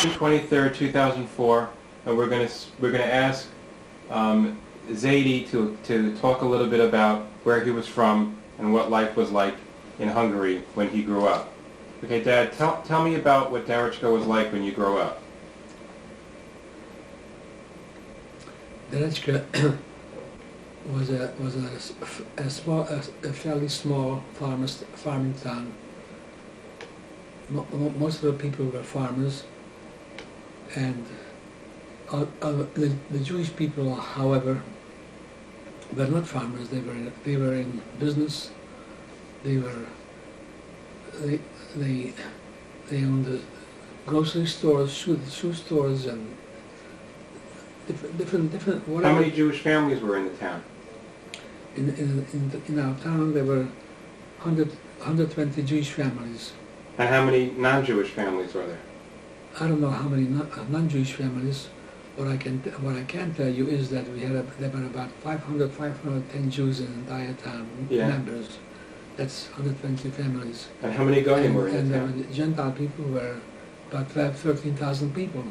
June 23rd, 2004, and we're going to ask Zadie to talk a little bit about where he was from and what life was like in Hungary when he grew up. Okay, Dad, tell me about what Derescke was like when you grew up. Derescke was a fairly small farming town. Most of the people were farmers, and the Jewish people, however, were not farmers. They were in business. They owned the grocery stores, shoe stores, and different. Whatever. How many Jewish families were in the town? In our town, there were 120 Jewish families. And how many non-Jewish families were there? I don't know how many non-Jewish families. What I can tell you is that there were about 510 Jews in the entire town, members. That's 120 families. And how many Goyim were in the town? And the Gentile people were about 13,000 people.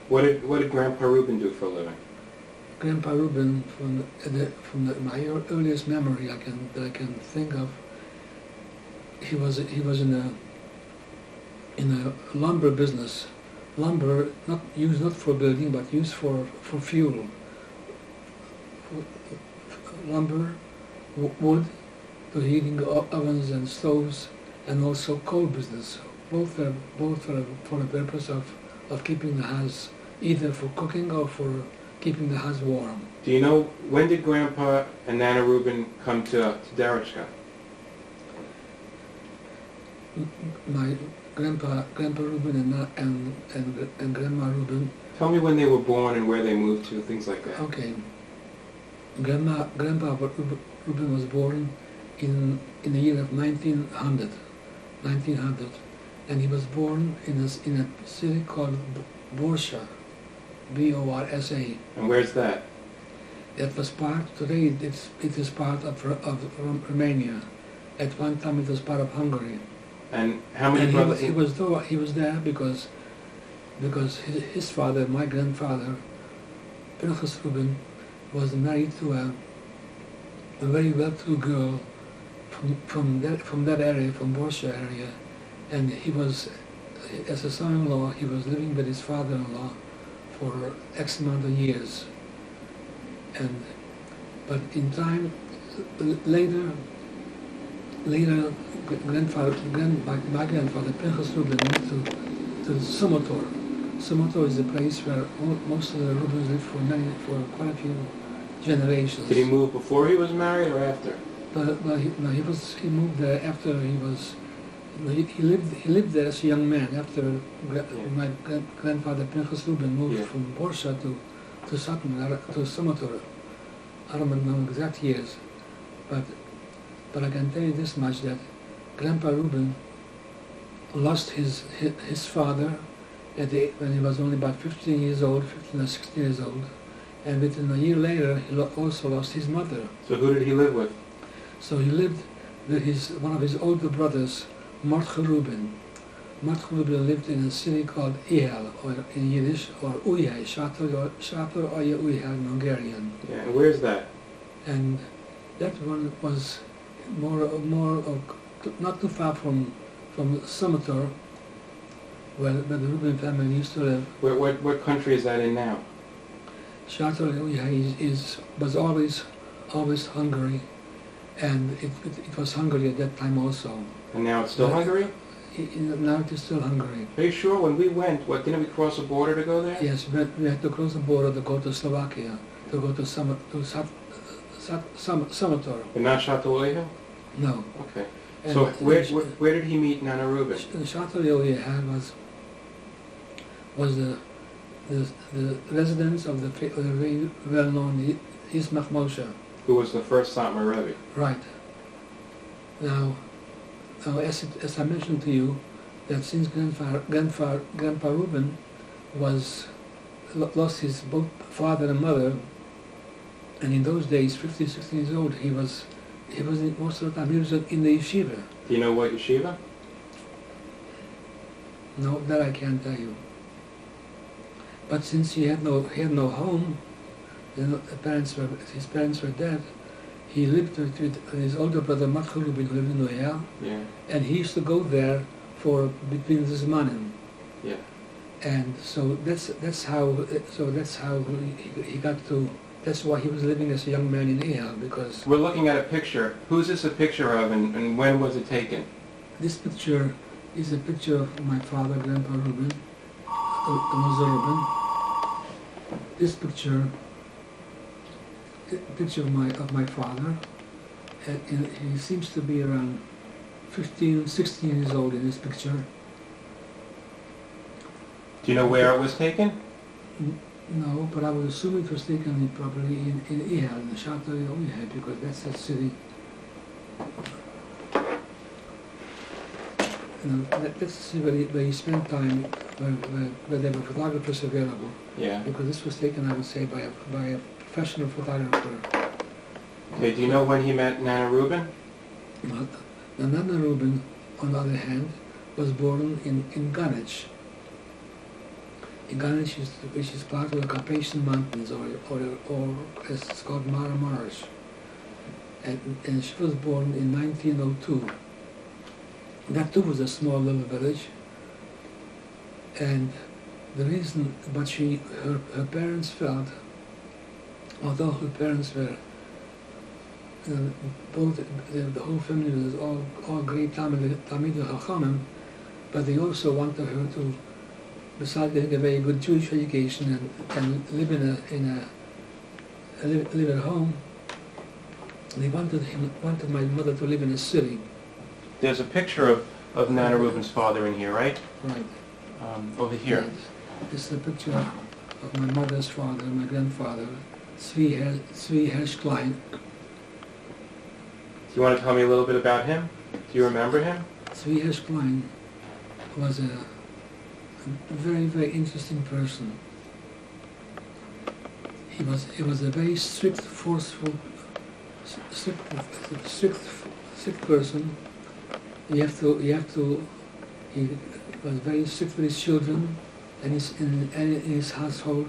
What did Grandpa Rubin do for a living? Grandpa Rubin, from my earliest memory that I can think of, he was in a lumber business. Lumber used not for building but used for fuel. Lumber, wood, to heating ovens and stoves, and also coal business. Both for the purpose of keeping the house, either for cooking or for keeping the house warm. Do you know, when did Grandpa and Nana Rubin come to Derescke? My Grandpa Rubin and Grandma Rubin. Tell me when they were born and where they moved to, things like that. Okay. Grandpa Rubin was born in the year of 1900, and he was born in a city called Borsa, B-O-R-S-A. And where's that? That was today it is part of Romania. At one time it was part of Hungary. And how many brothers? He was there because his father, my grandfather, Pinchas Rubin, was married to a very well-to-do girl from that area, from Borsa area, and he was, as a son-in-law, he was living with his father-in-law for X amount of years. But in time, later, my grandfather Pinchas Rubin moved to Sumotor. Sumotor is the place where most of the Rubins lived for quite a few generations. Did he move before he was married or after? He moved there after he was. He lived there as a young man after my grandfather Pinchas Rubin moved from Borsa to Sumotor. I don't know exact years, but I can tell you this much, that Grandpa Rubin lost his father when he was only about 15 or 16 years old, and within a year later he also lost his mother. So who did he live with? So he lived with one of his older brothers, Mordechai Rubin. Mordechai Rubin lived in a city called Ihel, or in Yiddish, or Uyhely, Shator Oye Uyhely in Hungarian. Yeah, and where's that? And that one was not too far from Sumotor, where the Rubin family used to live. What country is that in now? Shator was always Hungary, and it was Hungary at that time also. And now it's still Hungary? Now it is still Hungary. Are you sure? When we went, didn't we cross the border to go there? Yes, we had to cross the border to go to Slovakia, to go to Sumotor. But not Shtetyl? No. Okay. And so where did he meet Nana Rubin? Shtetyl was the residence of the very well-known Ismach Moshe, who was the first Satmar Rebbe. Right. Now, as I mentioned to you, that since Grandpa Rubin lost his both father and mother, and in those days, 15, 16 years old, he was most of the time he was in the yeshiva. Do you know what yeshiva? No, that I can't tell you. But since he had no home, his parents were dead. He lived with his older brother Rubin, who lived in Noya, Yeah. and he used to go there for between the Zmanim. Yeah. And so that's how he got to. That's why he was living as a young man in Ehal, because We're looking at a picture. Who's this a picture of, and when was it taken? this picture is a picture of my father, Grandpa Rubin, the Mother Rubin. This picture of my father. And he seems to be around 15, 16 years old in this picture. Do you know where it was taken? No, but I would assume it was taken probably in Ehal, in the Shtetyl Ehal, because that's the city. That's the city where he spent time, where there were photographers available. Yeah. Because this was taken, I would say, by a professional photographer. Okay, do you know when he met Nana Rubin? But Nana Rubin, on the other hand, was born in Ganich. In Ganich, which is part of the Carpathian Mountains, or as it's called Mara Marsh. And she was born in 1902. That too was a small little village. And the reason, but her parents felt, although her parents were both, the whole family was all great Talmidei Chachamim, but they also wanted her to, besides getting a very good Jewish education and live at home, they wanted my mother to live in a city. There's a picture of Nana Rubin's father in here, right? Right. Over here. Yes. This is a picture of my mother's father, my grandfather, Zvi Hershklein. Do you want to tell me a little bit about him? Do you remember him? Zvi Hershklein was a very, very interesting person. He was a very strict, forceful, strict person. He was very strict with his children and in his household,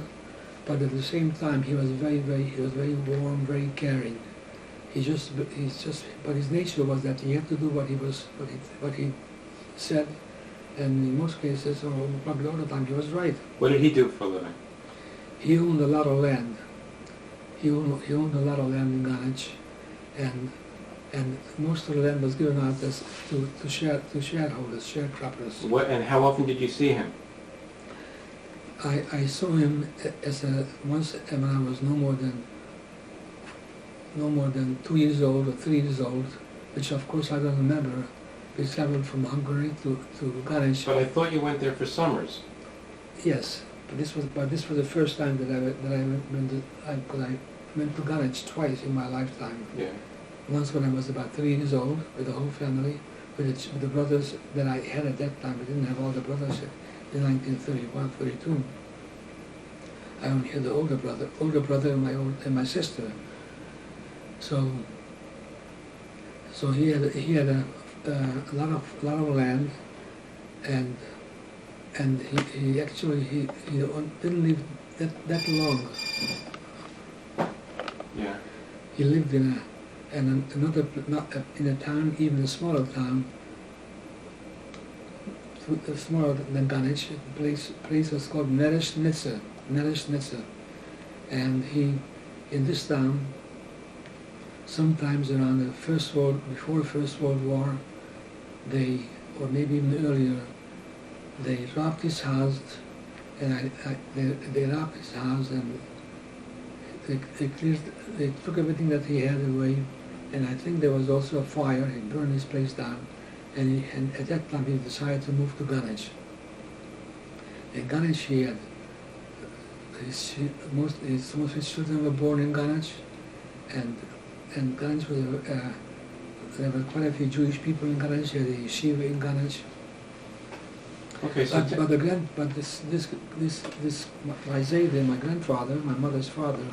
but at the same time he was very warm, very caring. But his nature was that he had to do what he said, and in most cases, or probably all the time, he was right. What did he do for a living? He owned a lot of land. He owned a lot of land in Ganich, and most of the land was given out as to shareholders, sharecroppers. And how often did you see him? I saw him once when I was no more than 2 years old or 3 years old, which of course I don't remember. We traveled from Hungary to Ganich. But I thought you went there for summers. Yes, but this was the first time that I went to Ganich twice in my lifetime. Yeah. Once when I was about 3 years old with the whole family, with the brothers that I had at that time. I didn't have all the brothers in 1931, 32. I only had the older brother and my sister. So he had a lot of land, and he actually didn't live that long. Yeah. He lived in a town, even a smaller town, smaller than Ganich. The place was called Derescke. And in this town, sometimes around before the First World War, or maybe even earlier, they robbed his house, and they robbed his house, and they took everything that he had away, and I think there was also a fire. He burned his place down, and at that time he decided to move to Ganich. In Ganich he had most of his children were born in Ganich, and Ganich was there were quite a few Jewish people in Ganich. He had a yeshiva in Ganich. Okay, so but this my Zayde, my grandfather, my mother's father,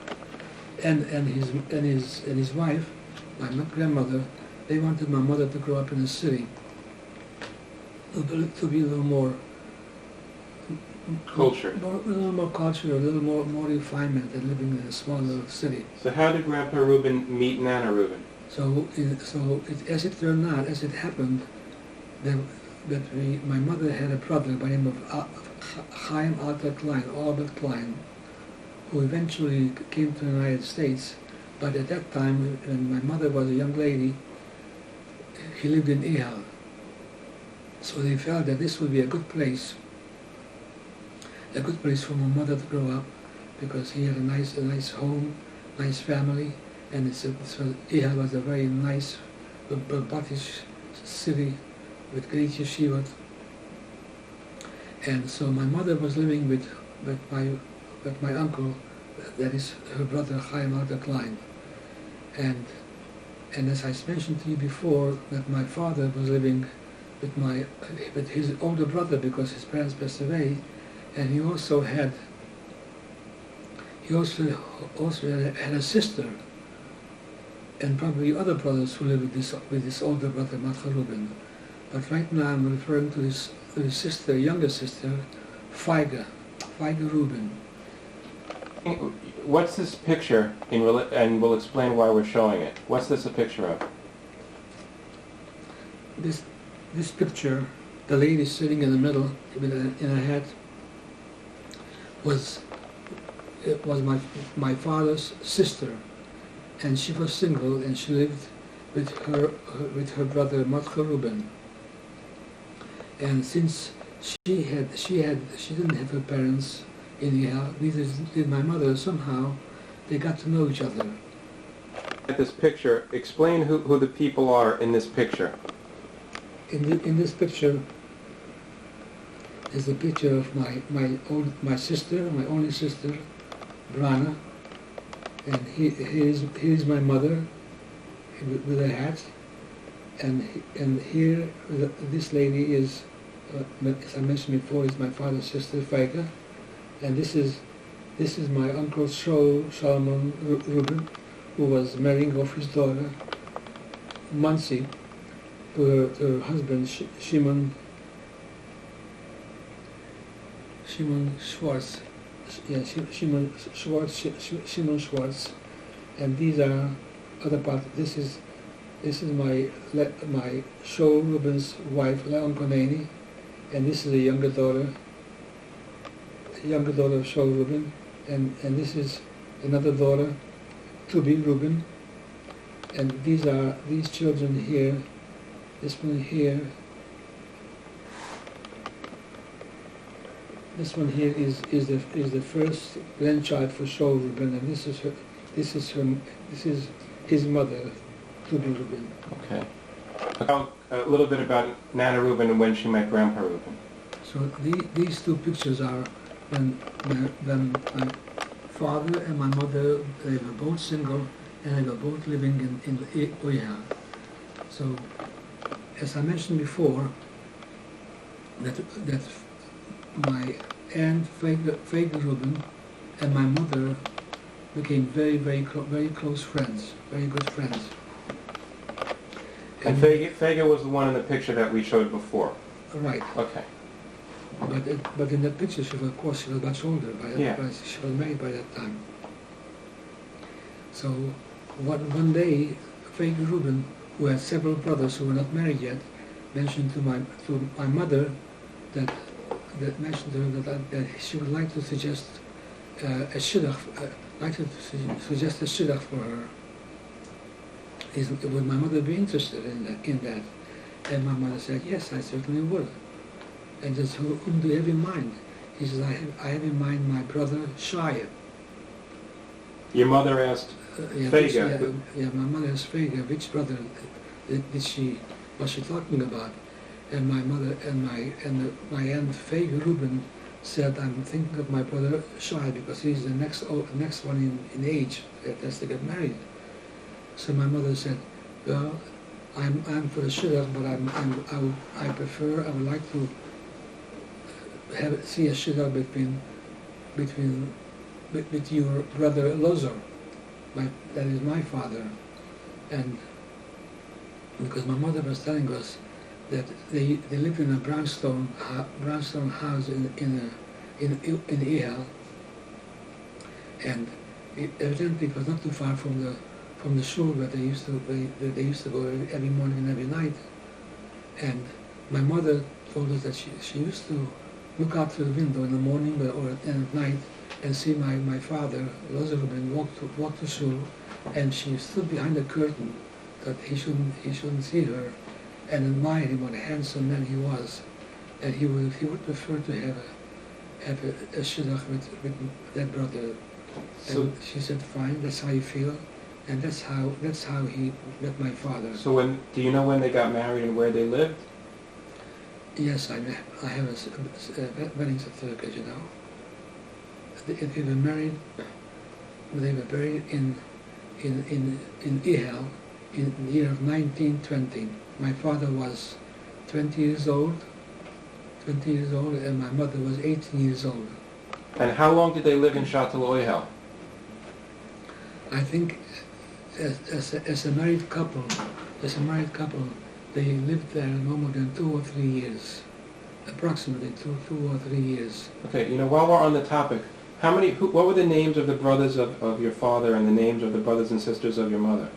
and his wife, my grandmother, they wanted my mother to grow up in the city, to be a little more culture. A little more culture, a little more refinement than living in a small little city. So how did Grandpa Rubin meet Nana Rubin? As it turned out, as it happened, my mother had a brother by the name of Chaim Albert Klein, who eventually came to the United States. But at that time, when my mother was a young lady, he lived in Ehal. So they felt that this would be a good place for my mother to grow up, because he had a nice home, nice family, and Ehal was a very nice, Baptist city with great yeshivot. And so my mother was living with my uncle, that is her brother Chaim Albert Klein. And as I mentioned to you before, that my father was living with his older brother because his parents passed away, and he also had a sister, and probably other brothers who lived with this older brother, Matcha Rubin. But right now I'm referring to his sister, younger sister, Feige Rubin. What's this picture, and we'll explain why we're showing it. What's this a picture of? This picture, the lady sitting in the middle in a hat, was my father's sister, and she was single, and she lived with her brother Matcha Rubin. And since she didn't have her parents in Ehal, neither did my mother, somehow they got to know each other. This picture, explain who the people are in this picture. In this picture is a picture of my sister, my only sister, Brana, and here's my mother with a hat, and here this lady is, as I mentioned before, is my father's sister, Feige, and this is my uncle Solomon Rubin, who was marrying off his daughter, Mansi, to her husband, Shimon Schwartz. Yeah, Shimon Schwartz. And these are other parts. This is my Shaul Rubin's wife, Leon Koneni, and this is a younger daughter of Shaul Rubin, and this is another daughter, Tubi Rubin, and these children here. This one here is the first grandchild for Shaul Rubin, and this is his mother, Tubi Rubin. Okay. Talk a little bit about Nana Rubin and when she met Grandpa Rubin. So these two pictures are when my father and my mother, they were both single, and they were both living in Ehal. So, as I mentioned before, that my aunt Feige Rubin and my mother became very close friends, very good friends. And Feige was the one in the picture that we showed before. Right. Okay. But in that picture, she was much older. She was married by that time. So one day, Feige Rubin, who had several brothers who were not married yet, mentioned to my mother that she would like to suggest a shidduch, for her. Would my mother be interested in that? And my mother said, yes, I certainly would. And says, whom do you have in mind? He says, I have in mind my brother Shia. Your mother asked Feige? My mother asked Feige, which brother was she talking about? And my mother and my aunt Feige Rubin said, I'm thinking of my brother Shai, because he's the next one in age that has to get married. So my mother said, well, I'm for the shidduch, but I would like to see a shidduch with your brother Lozer, that is my father, and because my mother was telling us that they lived in a brownstone house in in Ehal, and evidently it was not too far from the shul where they used to go every morning and every night. And my mother told us that she used to look out through the window in the morning or at night and see my father, Rubin, walk to shul, and she stood behind the curtain that he shouldn't see her, and admire him what a handsome man he was, and he would prefer to have a shidduch with that brother. So, and she said, fine, that's how you feel, and that's how he met my father. So do you know when they got married and where they lived? Yes, I have a wedding certificate, you know. They were married. They were buried in Ehal in the year of 1920. My father was 20 years old, and my mother was 18 years old. And how long did they live in Shtetyl Oyhel? I think as a married couple, they lived there no more than 2 or 3 years, approximately two or 3 years. Okay, while we're on the topic, what were the names of the brothers of your father and the names of the brothers and sisters of your mother?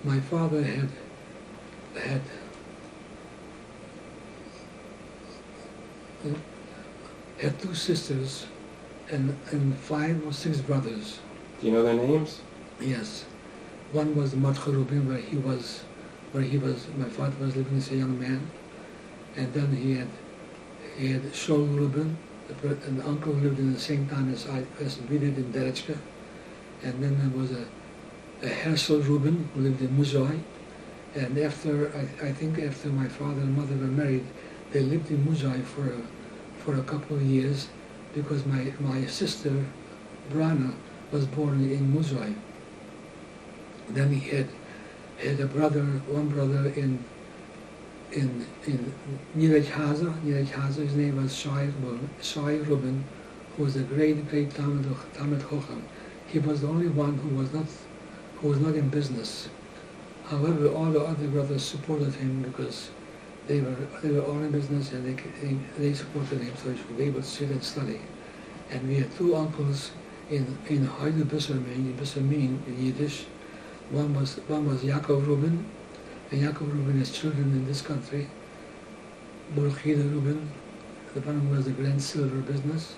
My father had 2 sisters and 5 or 6 brothers. Do you know their names? Yes. One was Rubin, where my father was living as a young man, and then he had Shaul Rubin, an uncle who lived in the same town as we did in Derescke, and then there was a Herschel Rubin who lived in Muzoi, and I think after my father and mother were married, they lived in Muzoi for a couple of years, because my sister Brana was born in Muzoi. Then he had one brother in Niraj Haza. His name was Shai Rubin, who was a great Talmud Chacham. He was the only one who was not in business. However, all the other brothers supported him because they were all in business, and they supported him so he should be able to sit and study. And we had 2 uncles in Heide Bissermin in Yiddish. One was Yaakov Rubin, and Yaakov Rubin has children in this country. Burkhida Rubin, the one who has the Grand Silver business,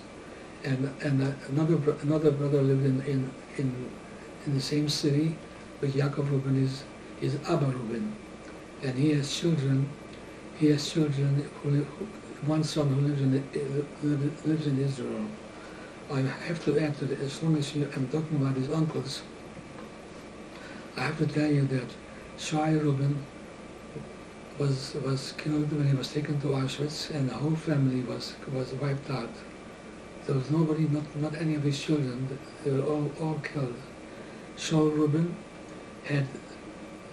and another brother lived in the same city, but Yaakov Rubin is Abba Rubin, and he has children. One son who lives in Israel. I have to add to that, as long as I'm talking about his uncles, I have to tell you that Shai Rubin was killed when he was taken to Auschwitz, and the whole family was wiped out. There was nobody, not any of his children. They were all killed. Shaul Rubin had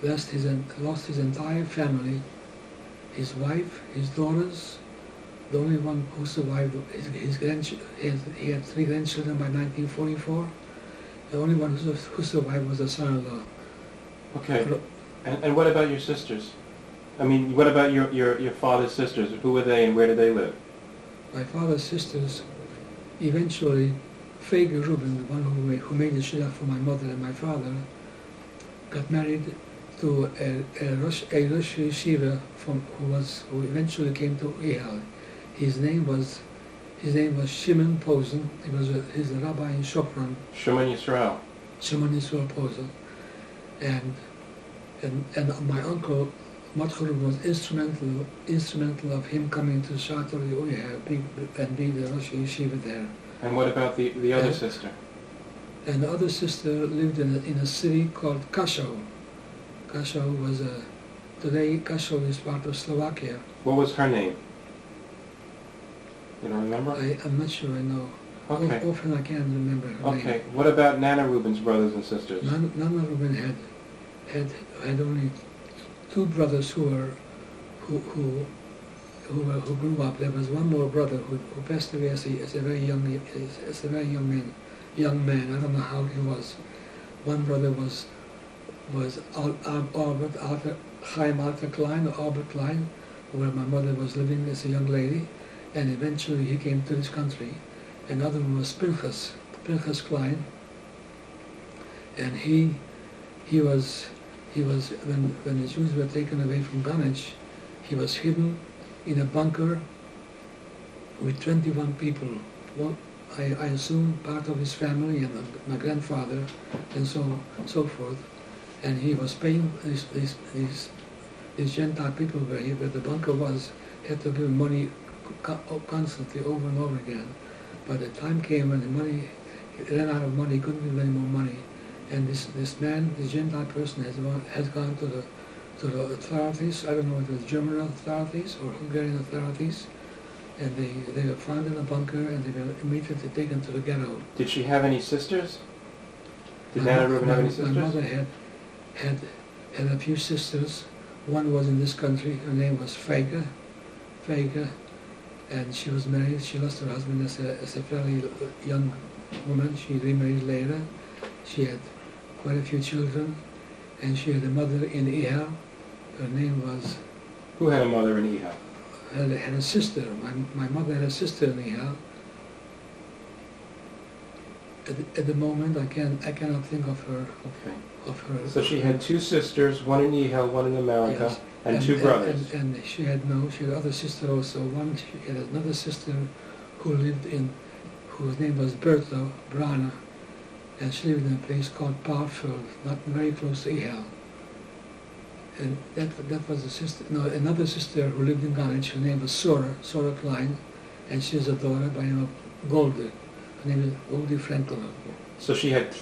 lost his entire family, his wife, his daughters. The only one who survived, his grandchildren. He had 3 grandchildren by 1944. The only one who survived was a son-in-law. Okay. And what about your sisters? I mean, what about your father's sisters? Who were they and where did they live? My father's sisters, eventually, Fege Rubin, the one who made the shidduch for my mother and my father, got married to a Rosh Yeshiva who eventually came to Ehal. His name was Shimon Posen. He's a rabbi in Shopron. Shimon Yisrael. Shimon Yisrael Posen, and my uncle Matchur was instrumental of him coming to Shtetyl and being the Rosh Yeshiva there. And what about the other sister? And the other sister lived in a city called Kashov. Today Kashov is part of Slovakia. What was her name? You don't remember? I'm not sure I know. Okay. Often I can't remember her name. Okay. What about Nana Rubin's brothers and sisters? Nana Rubin had only 2 brothers who grew up. There was one more brother who passed away as a very young man. I don't know how he was. One brother was Albert Klein, where my mother was living as a young lady, and eventually he came to this country. Another one was Pinchas Klein, and he was when the Jews were taken away from Ganich, he was hidden in a bunker with 21 people. Well, I assume part of his family and my grandfather and so forth. And he was paying these Gentile people where the bunker was, had to give money constantly over and over again. But the time came when the money, he ran out of money, he couldn't give any more money. And this man, this Gentile person, has gone to the authorities. I don't know if it was German authorities or Hungarian authorities, and they were found in a bunker and they were immediately taken to the ghetto. Did she have any sisters? Did Nana Rubin have any sisters? My mother had a few sisters. One was in this country. Her name was Feige, and she was married. She lost her husband as a fairly young woman. She remarried later. She had quite a few children, and she had a mother in Ihal. Her name was... Who had a mother in Ihal? Had a sister. My mother had a sister in Ihal. At the moment, I cannot think of her. Okay. Of her. So she had two sisters, one in Ihal, one in America, Yes. and two brothers. And she had other sister also. She had another sister who lived whose name was Bertha Brana, and she lived in a place called Parfield, not very close to Ihal. And that was a sister. No, another sister who lived in Ganich. Her name was Sora Klein, and she has a daughter by the name of Goldie. Her name is Goldie Frankel. So she had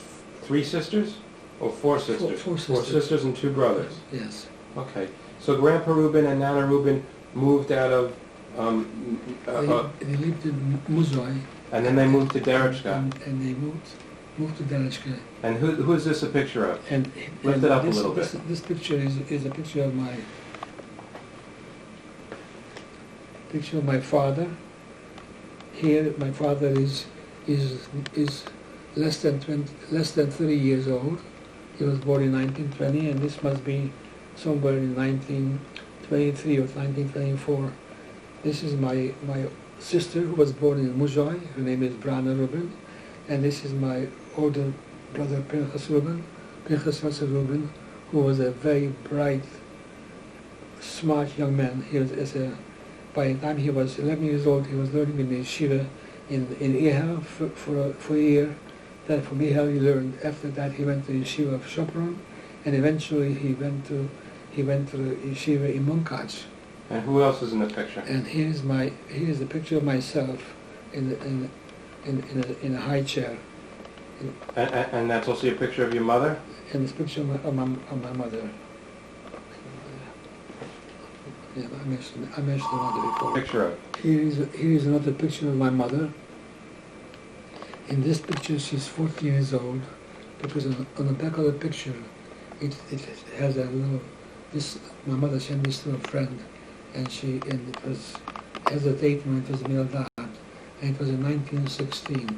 three sisters, or four sisters? Four sisters. 4 sisters and 2 brothers. Yes. Okay. So Grandpa Rubin and Nana Rubin moved out of... They lived in Muzoy. And then they moved to Derescke. And they moved to Derescke. And who is this a picture of? And Lift it up a little bit. This picture is a picture of my father. Here, my father is less than 30 years old. He was born in 1920, and this must be somewhere in 1923 or 1924. This is my sister who was born in Muzoy. Her name is Brana Rubin, and this is my older brother Pinchas Rubin, who was a very bright, smart young man. By the time he was 11 years old, he was learning in the yeshiva in Ihal for a year. Then from Ihal he learned. After that he went to the yeshiva of Shopron, and eventually he went to the yeshiva in Munkach. And who else is in the picture? And here's the picture of myself in a high chair. And that's also a picture of your mother? And this picture of my mother. Yeah, I mentioned the mother before. Picture of? Here is another picture of my mother. In this picture, she's 14 years old, because on the back of the picture, it has a little. My mother sent this to a friend, and it has a date when it was Milad, and it was in 1916.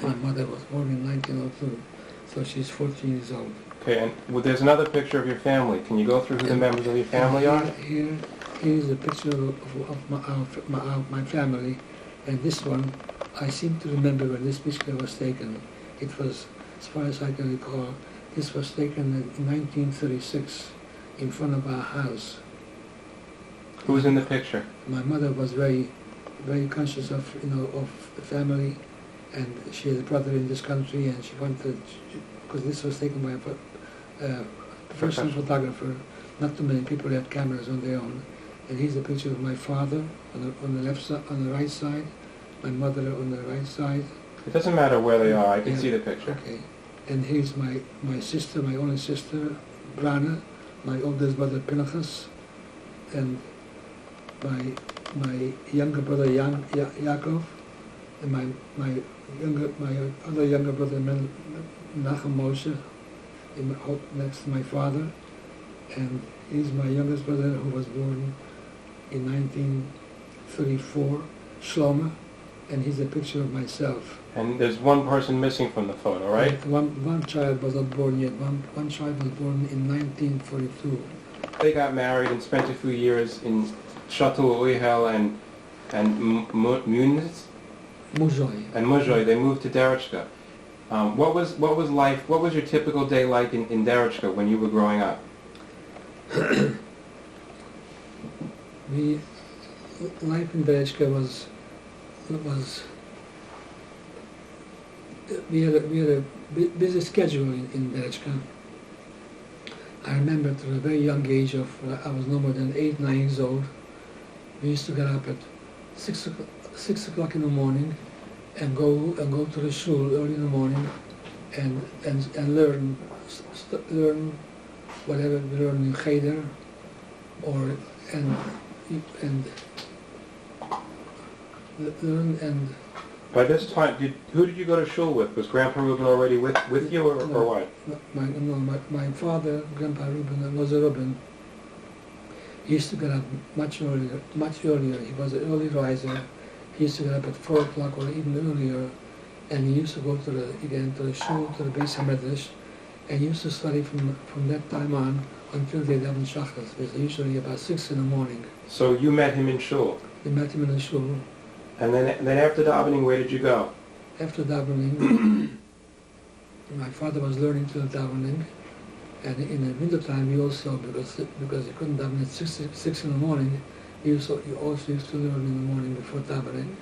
My mother was born in 1902, so she's 14 years old. Okay, and there's another picture of your family. Can you go through who the members of your family are? Here is a picture of my family, and this one, I seem to remember when this picture was taken. It was, as far as I can recall, this was taken in 1936 in front of our house. Who's in the picture? My mother was very, very conscious of the family, and she had a brother in this country, and she wanted, because this was taken by a professional photographer. Not too many people had cameras on their own. And here's a picture of my father on the left side, on the right side, my mother on the right side. It doesn't matter where they are. I can see the picture. Okay. And here's my sister, my only sister, Brana, my oldest brother Pinchas, and my younger brother Yaakov, and my other younger brother Menachem Moshe, next to my father, and he's my youngest brother who was born in 1934, Shlomo, and he's a picture of myself. And there's one person missing from the photo, right? One child was not born yet. One child was born in 1942. They got married and spent a few years in Shtetyl, Ihal, and And Muniz Muzhoi. and Muzhoi, they moved to Derescke. What was life? What was your typical day like in Derescke when you were growing up? Life in Derescke was we had a busy schedule in Derescke. I remember at a very young age of I was no more than 8, 9 years old. We used to get up at 6 o'clock in the morning and go to the shul early in the morning and learn whatever we learned in cheder and learn and. By this time, who did you go to shul with? Was Grandpa Rubin already with you, or what? My father, Grandpa Rubin, was a Rubin. He used to get up much earlier. He was an early riser. He used to get up at 4 o'clock or even earlier, and he used to go to the shul, to the Beis HaMedrash, and he used to study from that time on until the 11 shachas, which is usually about 6 in the morning. So you met him in shul? We met him in the shul. And then after davening, where did you go? After davening, my father was learning to davening, and in the wintertime we also, because he couldn't daven at 6 in the morning, he also used to learn in the morning before davening.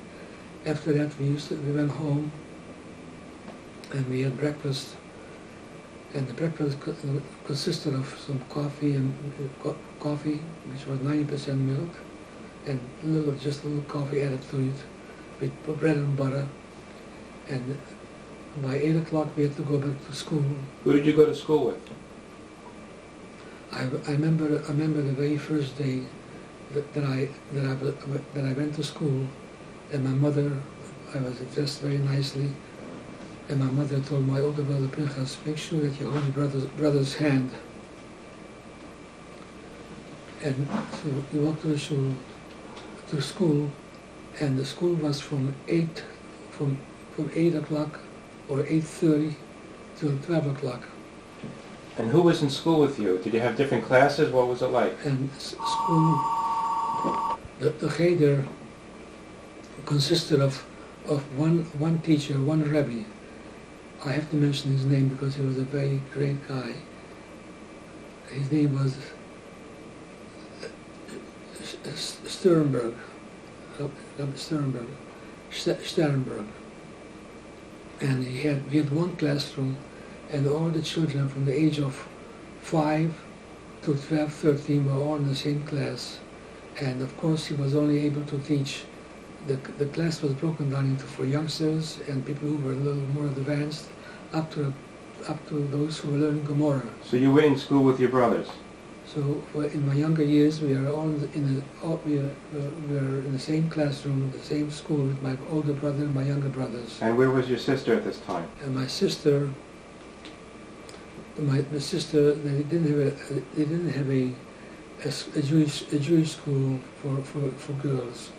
After that we went home and we had breakfast, and the breakfast consisted of some coffee, which was 90% milk, and just a little coffee added to it, with bread and butter. And by 8 o'clock we had to go back to school. Who did you go to school with? I remember the very first day that I went to school, and my mother, I was dressed very nicely, and my mother told my older brother Pinchas, make sure that you hold your brother's hand. And so we walked to school, and the school was from 8 o'clock or 8:30 till 12 o'clock. And who was in school with you? Did you have different classes? What was it like? And school, the cheder consisted of one teacher, one Rebbe. I have to mention his name because he was a very great guy. His name was Sternberg. And we had one classroom, and all the children from the age of 5 to 12, 13 were all in the same class. And of course he was only able to teach, the class was broken down for youngsters and people who were a little more advanced, up to those who were learning Gemara. So you were in school with your brothers? So in my younger years, we were all in the same classroom, the same school with my older brother and my younger brothers. And where was your sister at this time? And my sister, they didn't have a Jewish school for girls.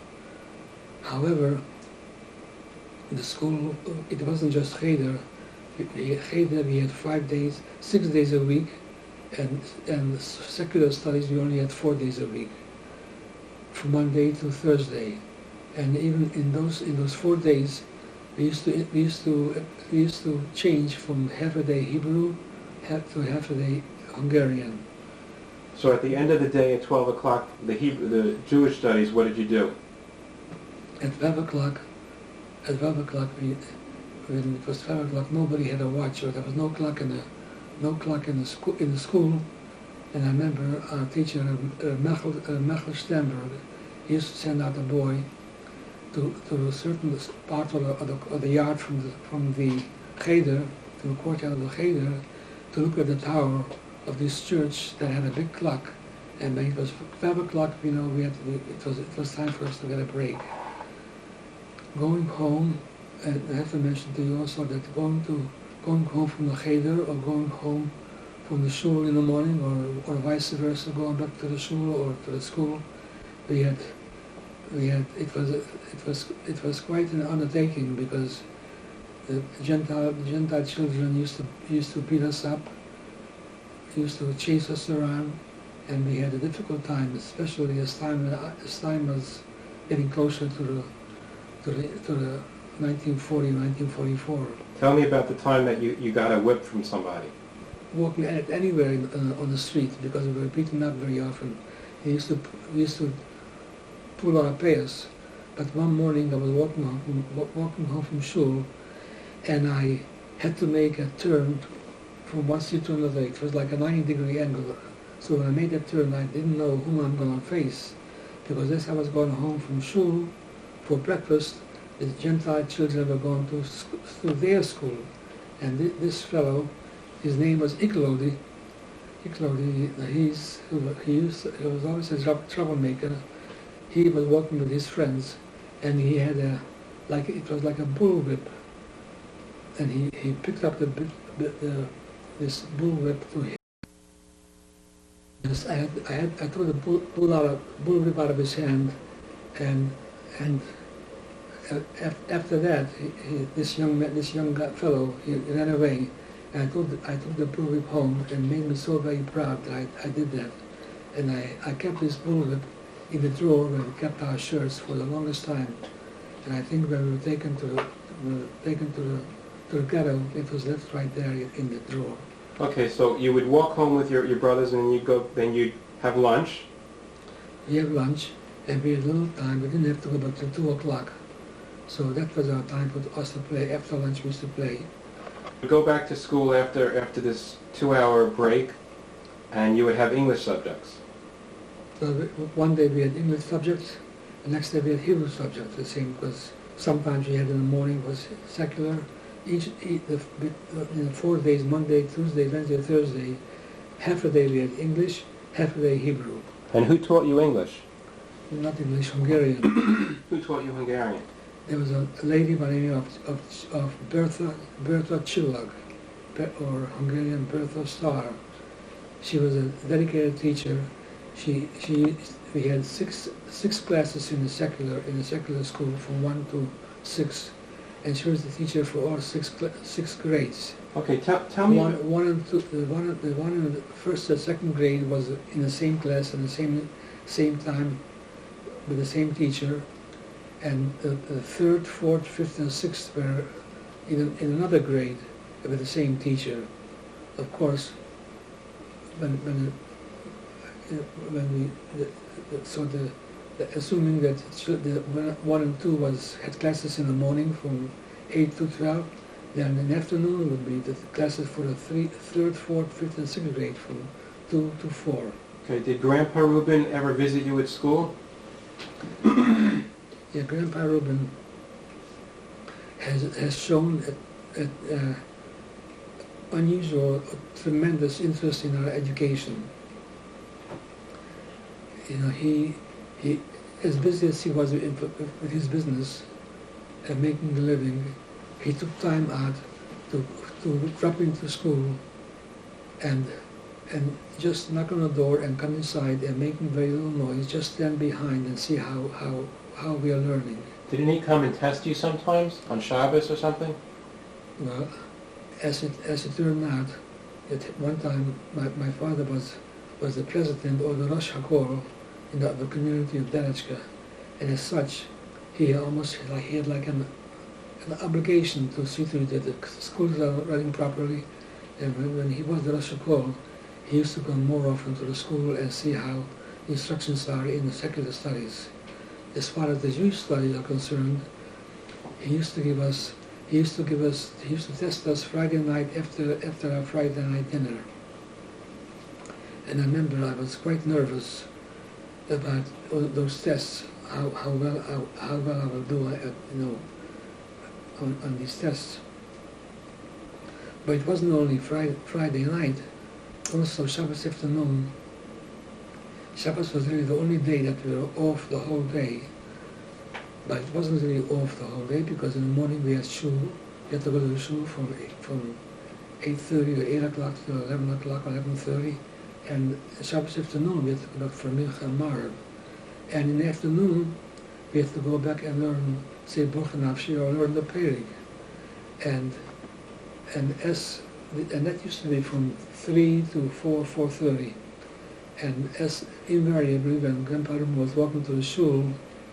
However, the school, it wasn't just cheder. We had 6 days a week, and secular studies we only had 4 days a week, from Monday to Thursday. And even in those 4 days, we used to change from half a day Hebrew to half a day Hungarian. So at the end of the day, at 12 o'clock, the Jewish studies, what did you do? At 12 o'clock, when it was 12 o'clock, nobody had a watch, or there was no clock in the school. And I remember our teacher, Michael Sternberg, he used to send out a boy to a certain part of the yard from the cheder, to the courtyard of the cheder, to look at the tower of this church that had a big clock. And when it was 12 o'clock, it was time for us to get a break. Going home, and I have to mention to you also that going home from the cheder or going home from the shul in the morning, or vice versa, going back to the shul or to the school, it was quite an undertaking, because the Gentile children used to beat us up, used to chase us around, and we had a difficult time, especially as time getting closer to the 1940, 1944. Tell me about the time that you got a whip from somebody. Walking anywhere on the street, because we were beaten up very often. We used to pull our payers. But one morning I was walking home from school, and I had to make a turn from one street to another. It was like a 90-degree angle. So when I made that turn, I didn't know whom I'm going to face, because as I was going home from school for breakfast, the Gentile children were going to their school, and this fellow, his name was Iklodi. He was always a troublemaker. He was walking with his friends, and he had it was like a bullwhip, and he picked up this bullwhip to him. I took the bullwhip out of his hand, and after that, this young fellow, he ran away. And I took the bullwhip home, and made me so very proud that I did that. And I kept this bullwhip in the drawer where we kept our shirts for the longest time. And I think when we were taken to the ghetto, it was left right there in the drawer. Okay, so you would walk home with your brothers, and then you'd have lunch. We have lunch, and we had little time. We didn't have to go back till 2 o'clock. So that was our time for us to play. After lunch, we used to play. You'd go back to school after this 2-hour break, and you would have English subjects. So one day we had English subjects, the next day we had Hebrew subjects, the same, because sometimes we had in the morning was secular. The 4 days, Monday, Tuesday, Wednesday, Thursday, half a day we had English, half a day Hebrew. And who taught you English? Not English, Hungarian. Who taught you Hungarian? There was a lady by the name of Berta Csillag, or Hungarian Berta Star. She was a dedicated teacher. We had six classes in the secular school from 1 to 6, and she was the teacher for all six grades. Okay, tell me. One and two, the one in the first and second grade was in the same class and the same time with the same teacher, and the third, fourth, fifth, and sixth were in another grade with the same teacher. Of course, assuming that the 1 and 2 had classes in the morning from 8 to 12, then in the afternoon would be the classes for the third, fourth, fifth, and sixth grade from 2 to 4. Okay, did Grandpa Rubin ever visit you at school? Yeah, Grandpa Rubin has shown unusual, tremendous interest in our education. You know, he as busy as he was with his business and making a living, he took time out to drop into school and just knock on the door and come inside and making very little noise, just stand behind and see how we are learning. Didn't he come and test you sometimes on Shabbos or something? Well, as it turned out, at one time my father was the president of the Rosh Hakol in the community of Derescke, and as such, he had like an obligation to see to it that the schools are running properly. And when he was the Rosh Hakol, he used to come more often to the school and see how the instructions are in the secular studies. As far as the Jewish studies are concerned, he used to test us Friday night after our Friday night dinner. And I remember I was quite nervous about those tests, how well I will do, on these tests. But it wasn't only Friday night, also Shabbos afternoon. Shabbos was really the only day that we were off the whole day. But it wasn't really off the whole day, because in the morning we had shul. We had to go to the shul from 8:30 or 8 o'clock to 11 o'clock, 11:30. And Shabbos afternoon we had to go back for Mincha and Marav. And in the afternoon we had to go back and learn, say, Brocha Nafshi, or learn the Perig. And that used to be from 3 to 4:30. And as invariably, when Grandpa Rubin was walking to the shul,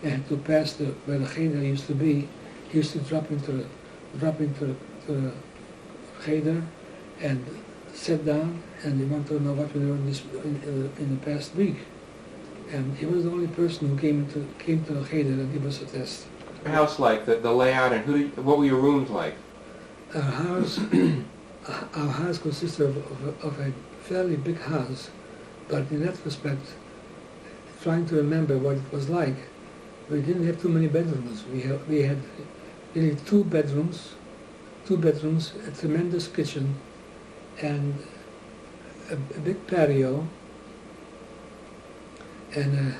and to pass where the cheder used to be, he used to drop into the cheder and sit down, and he wanted to know what we learned in the past week. And he was the only person who came to the cheder and gave us a test. Your house like, the layout, and what were your rooms like? Our house consisted of a fairly big house, but in that respect, trying to remember what it was like, we didn't have too many bedrooms. We had really two bedrooms, a tremendous kitchen, and a big patio, and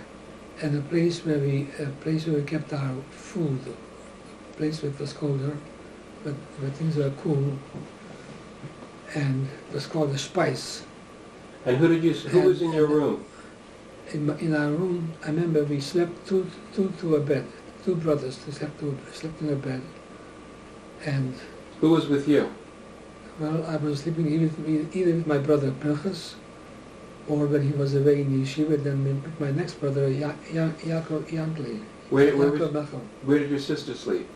a place where we kept our food, a place where it was colder, but where things were cool, and it was called a spice. And who was in your room? In our room, I remember we slept two to a bed. Two brothers slept in a bed, and who was with you? Well, I was sleeping either with my brother Pinchas, or when he was away in yeshiva, then with my next brother Yaakov Yankli. Where did your sister sleep?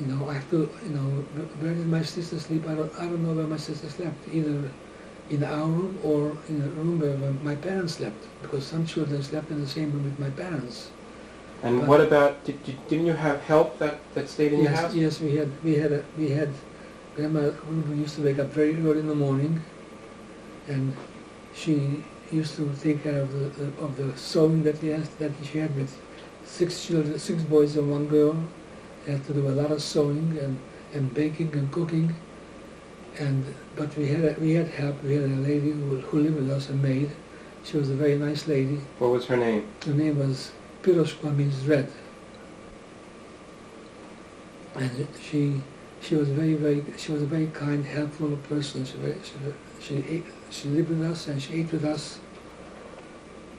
Where did my sister sleep? I don't know where my sister slept, either in our room or in a room where my parents slept, because some children slept in the same room with my parents. And what about, didn't you have help that stayed in your house? Yes, we had Grandma Rubin used to wake up very early in the morning, and she used to take care of the sewing that she had with 6 children, 6 boys and 1 girl. They had to do a lot of sewing and baking and cooking, but we had help. We had a lady who lived with us, a maid. She was a very nice lady. What was her name? Her name was Piroshka, means red, and she was a very kind, helpful person. She lived with us and she ate with us,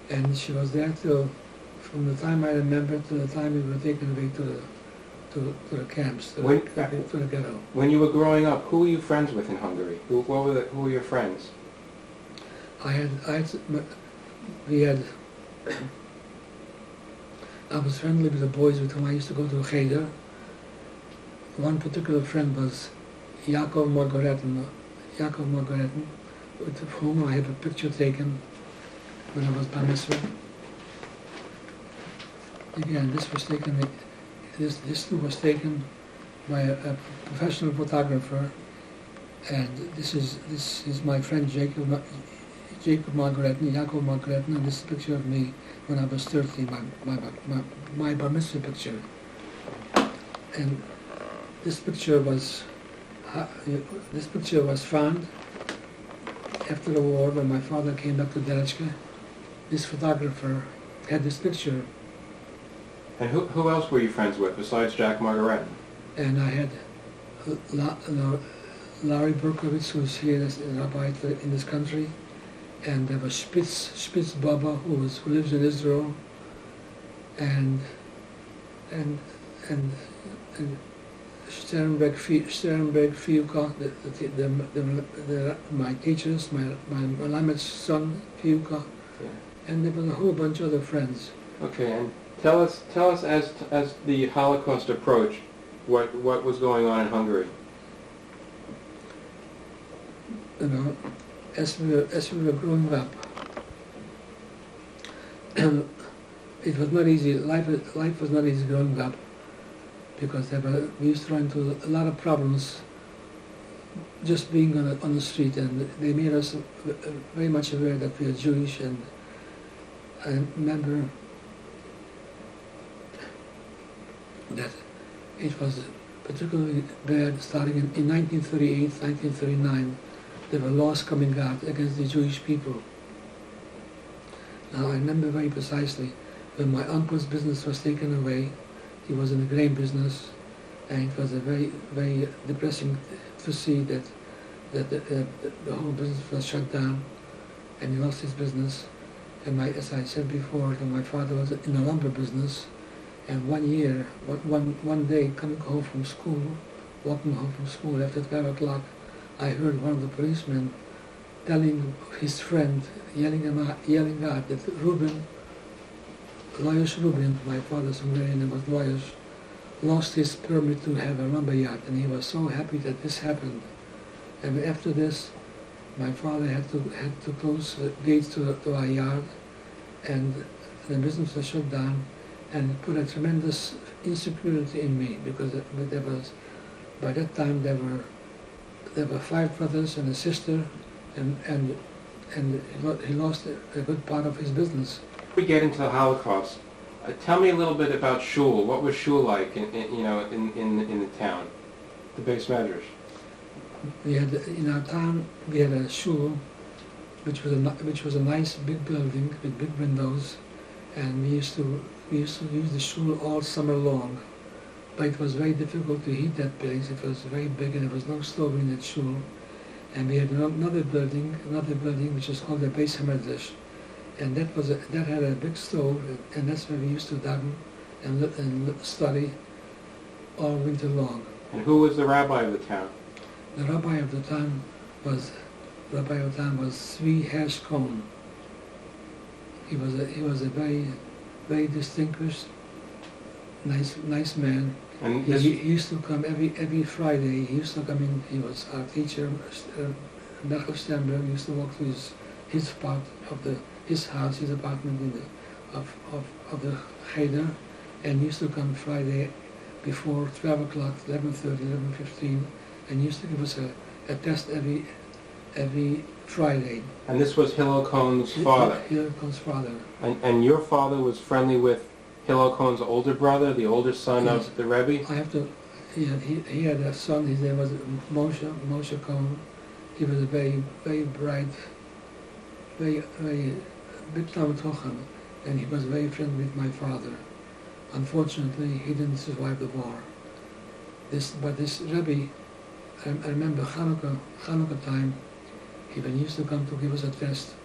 and she was there from the time I remember to the time we were taken away to the camps, to the ghetto. When you were growing up, who were you friends with in Hungary? Who were your friends? I was friendly with the boys with whom I used to go to cheder. One particular friend was Yaakov Margaretin, with whom I have a picture taken when I was bar mitzvah. Again, this too was taken by a professional photographer, and this is my friend Yaakov Margaretin, and this is a picture of me when I was 30, my bar mitzvah picture. And this picture was found after the war when my father came back to Derescke. This photographer had this picture. And who else were you friends with besides Jack Margaret? And I had Larry Berkowitz, who is here as a rabbi in this country, and there was Spitz Baba, who lives in Israel, and Sternberg Fiuka, my teachers, my Malamet's son Fiuka, and there was a whole bunch of other friends. Okay, and tell us as the Holocaust approached, what was going on in Hungary? As we were growing up, it was not easy. Life was not easy growing up, because we used to run into a lot of problems just being on the street, and they made us very much aware that we are Jewish. And I remember that it was particularly bad starting in 1938, 1939. There were laws coming out against the Jewish people. Now I remember very precisely when my uncle's business was taken away. He was in the grain business, and it was a very, very depressing to see that the whole business was shut down, and he lost his business. And as I said before, my father was in the lumber business, and one day walking home from school after 12 o'clock, I heard one of the policemen telling his friend, yelling out that Rubin, Lajos Rubin, my father's Hungarian name was Lajos, lost his permit to have a lumber yard, and he was so happy that this happened. And after this, my father had to close the gates to our yard, and the business was shut down, and it put a tremendous insecurity in me, because there was, by that time there were 5 brothers and a sister, and he lost a good part of his business. We get into the Holocaust. Tell me a little bit about shul. What was shul like in the town, the base measures? We had, in our town, we had a shul, which was a nice big building with big windows, and we used to use the shul all summer long. But it was very difficult to heat that place. It was very big, and there was no stove in that shul. And we had another building which was called the Beis Hamedrash, and that had a big stove, and that's where we used to daven and study all winter long. And who was the rabbi of the town? The rabbi of the town was Zvi Hersh Cohen. He was a very, very distinguished, nice man. And he used to come every Friday. He used to come in. He was our teacher, Nachal Sternberg. Used to walk through his part of his house, his apartment of the Cheder, and used to come Friday before 12 o'clock, 11:30, 11:15, and used to give us a test every Friday. And this was Hillel Cohen's father? Hillel Cohen's father. And your father was friendly with Hillel Cohen's older brother, the older son Yes. of the Rebbe? He had a son. His name was Moshe Cohen. He was a very, very bright, very big Talmid Chacham, and he was very friendly with my father. Unfortunately, he didn't survive the war. But this Rebbe, I remember Hanukkah time, when he used to come to give us a test,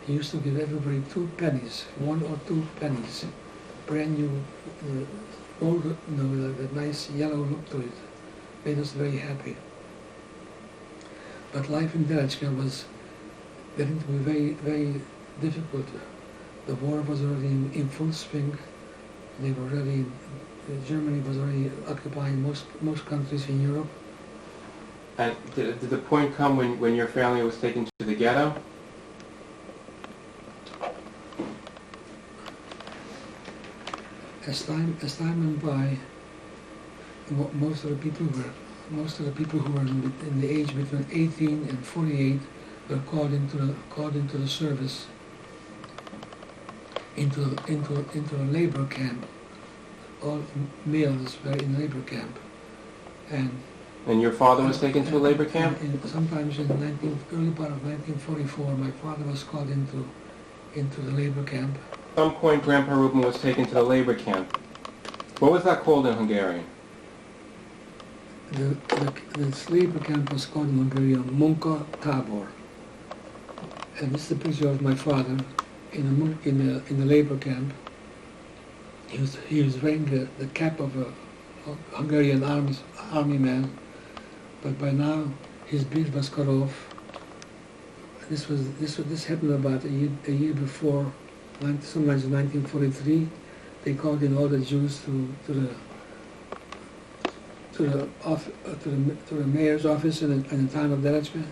he used to give everybody 2 pennies, 1 or 2 pennies, brand new, old, with a nice yellow look to it. Made us very happy. But life in Derescke was getting to be very, very difficult. The war was already in full swing. Germany was already occupying most countries in Europe. And did the point come when your family was taken to the ghetto? As time went by, most of the people who were in the age between 18 and 48 were called into the service, into a labor camp. All males were in labor camp, And your father was taken to a labor camp? Sometimes in the early part of 1944, my father was called into the labor camp. At some point, Grandpa Rubin was taken to the labor camp. What was that called in Hungarian? The labor camp was called in Hungarian Munka Tabor. And this is a picture of my father in the labor camp. He was wearing the cap of a Hungarian army man, but by now his beard was cut off. This happened about a year before, sometimes in 1943. They called in all the Jews to the mayor's office in the town of Derescke,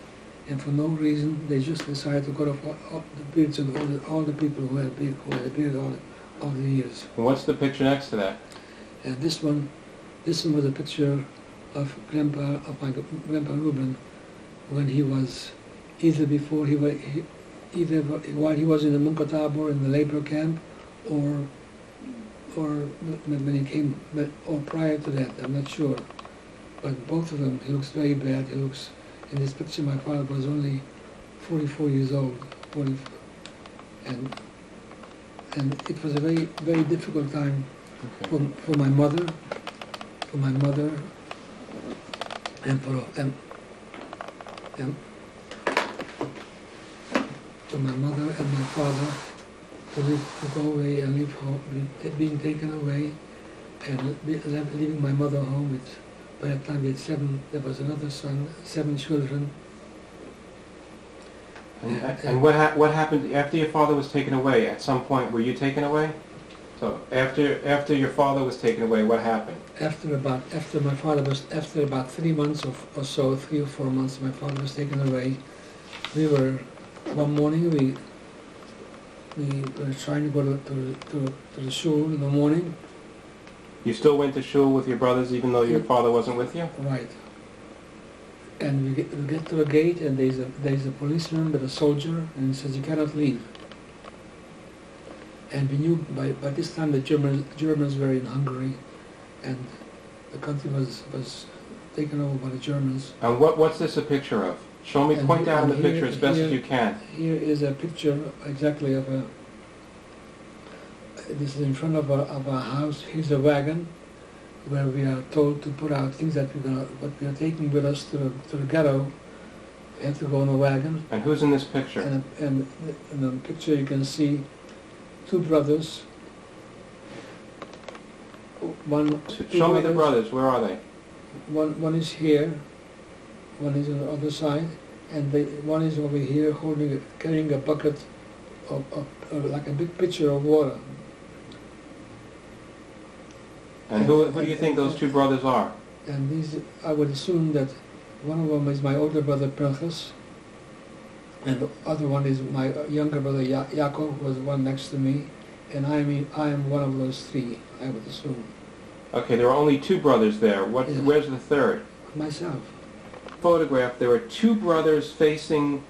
and for no reason they just decided to cut off all the beards of all the people who had a beard all the years. And what's the picture next to that? And this one was a picture of my Grandpa Rubin when he was either while he was in the Munka Tabor in the labor camp, or when he came, or prior to that. I'm not sure. But both of them, he looks very bad. He looks, in this picture, my father was only 44 years old, and it was a very, very difficult time for my mother, and for my mother and my father to go away and leave home, being taken away, and leaving my mother home with. By that time we had there was another son, 7 children. And what happened after your father was taken away? At some point, were you taken away? So after your father was taken away, what happened? After about 3 months or so, 3 or 4 months, my father was taken away. One morning we were trying to go to the shul in the morning. You still went to shul with your brothers even though your father wasn't with you? Right. And we get to the gate, and there's a policeman with a soldier, and he says you cannot leave. And we knew by this time the Germans were in Hungary, and the country was taken over by the Germans. And what's this a picture of? Show me, point out in the picture as best as you can. Here is a picture exactly of a. This is in front of a house. Here's a wagon, where we are told to put our things that what we are taking with us to the ghetto. We have to go in a wagon. And who's in this picture? And in the picture you can see 2 brothers. Show me the brothers. Where are they? One is here. One is on the other side, and one is over here carrying a bucket of like a big pitcher of water. And who do you think those 2 brothers are? And these, I would assume that one of them is my older brother Pinchas, and the other one is my younger brother Jacob, was the one next to me, and I am one of those 3, I would assume. Okay, there are only 2 brothers there. Yeah. Where's the third? Myself. Photograph, there were 2 brothers facing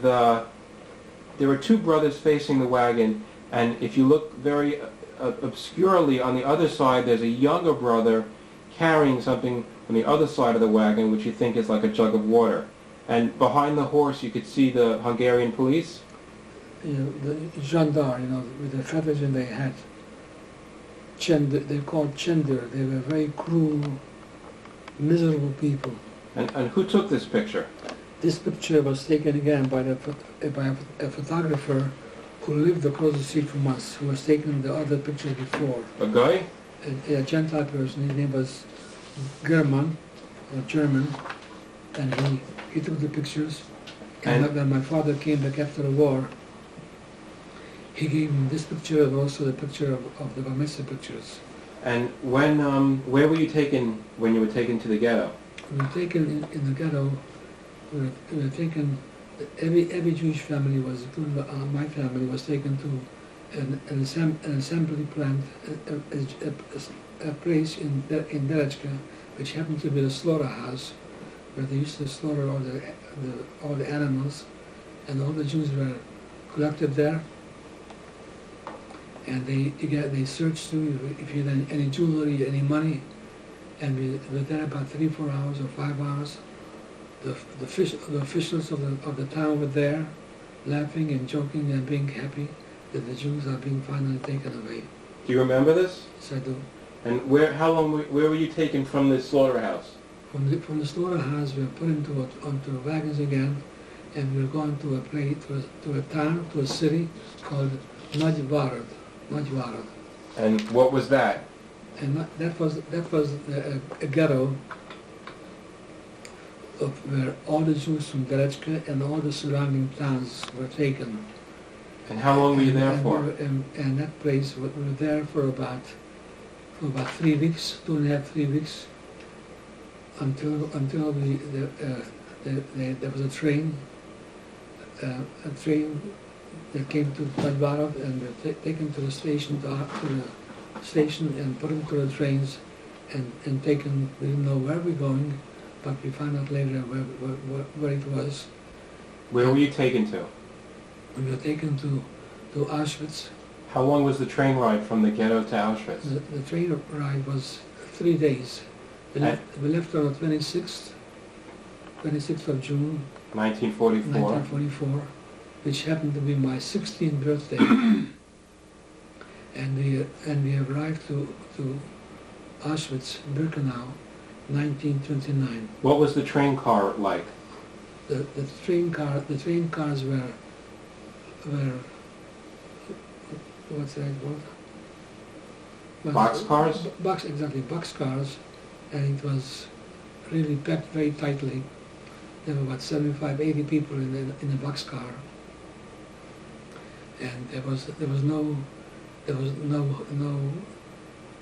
the wagon, and if you look very obscurely on the other side, there's a younger brother carrying something on the other side of the wagon, which you think is like a jug of water. And behind the horse, you could see the Hungarian police. You know, the gendarme, with the feathers in their hat. They're called Chender. They were very cruel, miserable people. And who took this picture? This picture was taken again by a photographer who lived across the street from us, who was taking the other pictures before. A guy? A Gentile person. His name was German, or German, and he took the pictures. And when my father came back after the war, he gave him this picture and also the picture of the Bar Mitzvah pictures. And where were you taken when you were taken to the ghetto? We were taken in the ghetto. We were taken. Every Jewish family was, including my family, was taken to an assembly plant, a place in Derescke, which happened to be the slaughterhouse, where they used to slaughter all the animals, and all the Jews were collected there. And they searched through if you had any jewelry, any money, and we were there about 3-4 hours or 5 hours. The officials of the town were there, laughing and joking and being happy that the Jews are being finally taken away. Do you remember this? Yes, I do. And where were you taken from this slaughterhouse? From the slaughterhouse, we were put onto wagons again, and we were going to a town, to a city called Nagyvárad. And what was that? And that was a ghetto where all the Jews from Derescke and all the surrounding towns were taken. And how long were you there for? And that place, we were there for about 3 weeks, 2.5, 3 weeks, until there was a train that came to Nagyvárad, and we were taken to the station, and put into the trains and taken. We didn't know where we were going, but we found out later where it was. Where were you taken to? We were taken to Auschwitz. How long was the train ride from the ghetto to Auschwitz? The train ride was 3 days. We left on the 26th of June, 1944, which happened to be my 16th birthday. and we arrived to Auschwitz, Birkenau, 1929. What was the train car like? The train cars were what's that word? Boxcars? Exactly, boxcars, and it was really packed very tightly. There were about 75, 80 people in the boxcar, and there was no There was no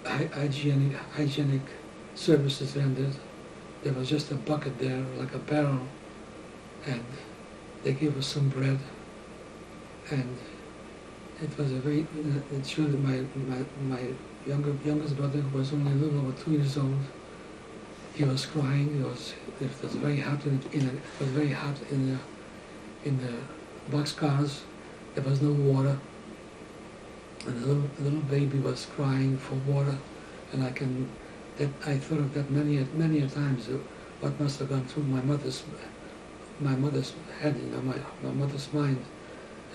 hygienic services rendered. There was just a bucket there, like a barrel, and they gave us some bread, and it was a very, the children, my youngest brother, who was only a little over 2 years old, he was crying. It was very hot in the boxcars. There was no water, and the little baby was crying for water, and I thought of that many a times. What must have gone through my mother's head, my mother's mind,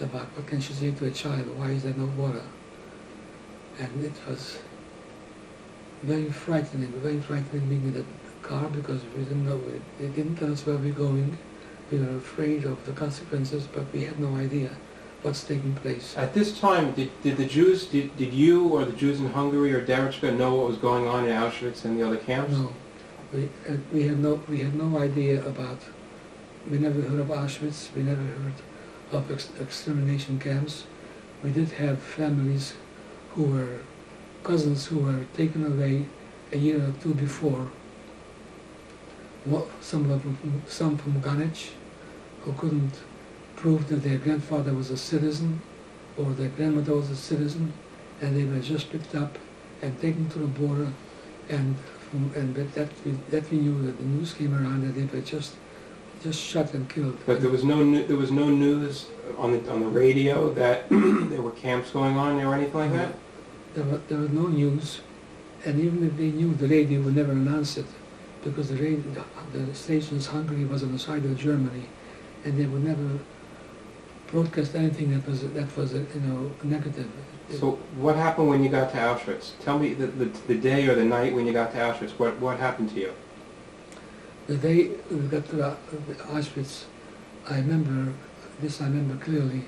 about what can she say to a child? Why is there no water? And it was very frightening being in the car, because we didn't know. They didn't tell us where we were going. We were afraid of the consequences, but we had no idea what's taking place. At this time, did you or the Jews in Hungary or Derescke know what was going on in Auschwitz and the other camps? No, we had no idea about. We never heard of Auschwitz. We never heard of extermination camps. We did have families who were cousins who were taken away a year or two before. Some from Ganich, who couldn't prove that their grandfather was a citizen or their grandmother was a citizen, and they were just picked up and taken to the border, and that we knew that the news came around that they were just shot and killed. But there was no news on the radio that there were camps going on or anything like that? There was no news, and even if they knew, the radio would never announce it, because the stations Hungary was on the side of Germany, and they would never broadcast anything that was negative. So what happened when you got to Auschwitz? Tell me the day or the night when you got to Auschwitz. What happened to you? The day we got to Auschwitz, I remember clearly.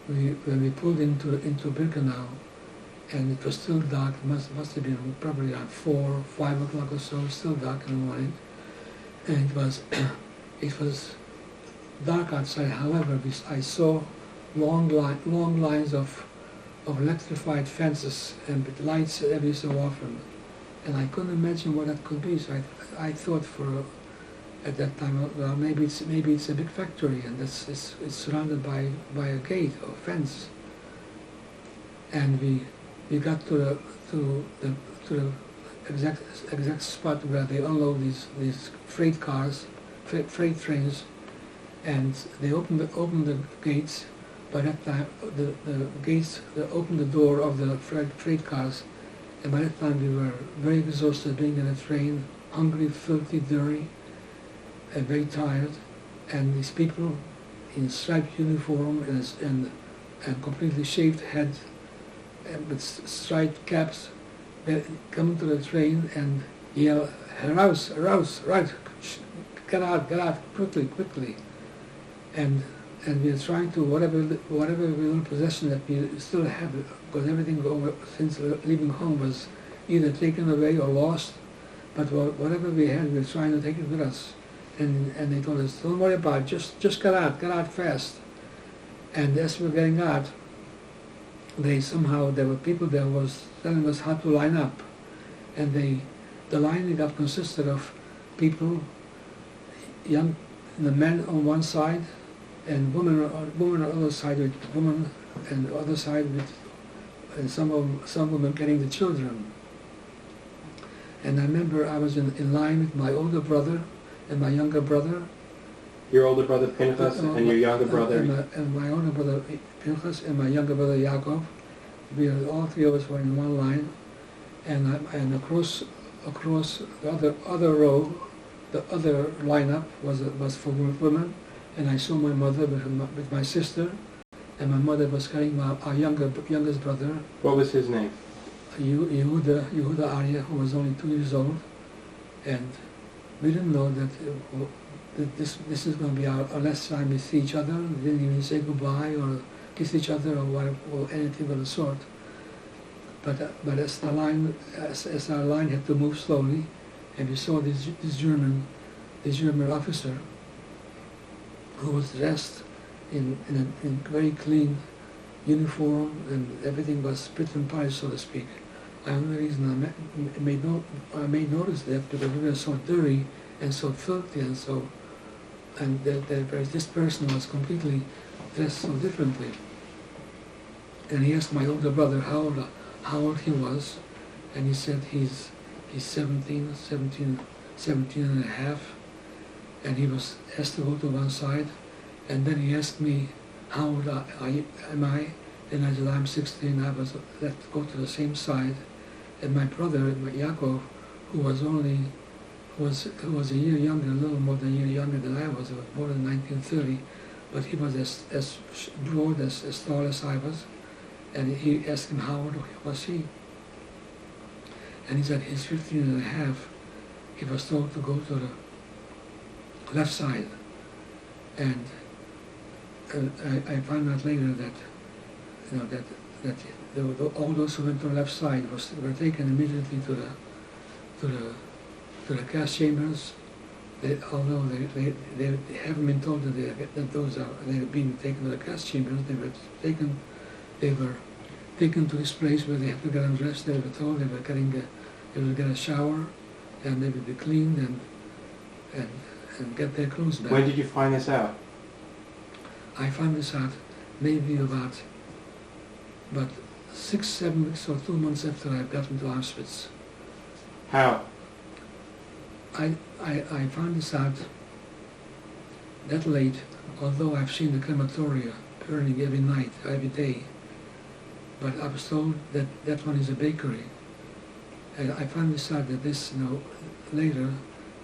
When we pulled into Birkenau, and it was still dark. It must have been probably around 4, 5 o'clock or so. Still dark in the morning, and it was dark outside. However, I saw long lines of electrified fences and with lights every so often, and I couldn't imagine what that could be. So I thought at that time, well, maybe it's a big factory, and it's surrounded by a gate or fence. And we got to the exact spot where they unload these freight cars, freight trains, and they opened the gates. By that time, the gates, they opened the door of the freight cars, and by that time we were very exhausted being in a train, hungry, filthy, dirty, and very tired. And these people in striped uniform and completely shaved head, and with striped caps, they come to the train and yell, "Raus, raus, right, get out, quickly!" And we are trying to, whatever little possession that we still have, because everything since leaving home was either taken away or lost, but whatever we had, we were trying to take it with us. And they told us, "Don't worry about it, just get out fast." And as we were getting out, there were people there was telling us how to line up, and the lining up consisted of people, the men on one side, and women on the other side, with women, and the other side with, and some women getting the children. And I remember I was in line with my older brother and my younger brother. Your older brother Pinchas and your younger brother? And my older brother Pinchas and my younger brother Yaakov. All three of us were in one line, and across the other row, the other lineup was for women, and I saw my mother with my sister, and my mother was carrying our youngest brother. What was his name? Yehuda Arya, who was only 2 years old, and we didn't know that this is going to be our last time we see each other. We didn't even say goodbye or kiss each other or anything of the sort. But as our line had to move slowly, and we saw this German officer who was dressed in very clean uniform, and everything was spit and polish, so to speak. The only reason I made notice that because we were so dirty and so filthy and so, and this person was completely dressed so differently. And he asked my older brother how old he was, and he said he's 17 and a half, and he was asked to go to one side, and then he asked me how old am I, and I said I'm 16. I was let go to the same side, and my brother, Yaakov, who was a year younger, a little more than a year younger than I was born in 1930, but he was as broad, as tall as I was, and he asked him how old was he, and he said he's 15 and a half. He was told to go to the left side, and I found out later that all those who went to the left side were taken immediately to the gas chambers. Although they haven't been told that they had been taken to the gas chambers, they were taken to this place where they had to get undressed. They were told they would get a shower, and they would be cleaned and get their clothes back. When did you find this out? I found this out maybe about 6, 7 weeks or 2 months after I got into Auschwitz. How? I found this out that late, although I've seen the crematoria burning every night, every day. But I was told that that one is a bakery. And I found this out that this, later,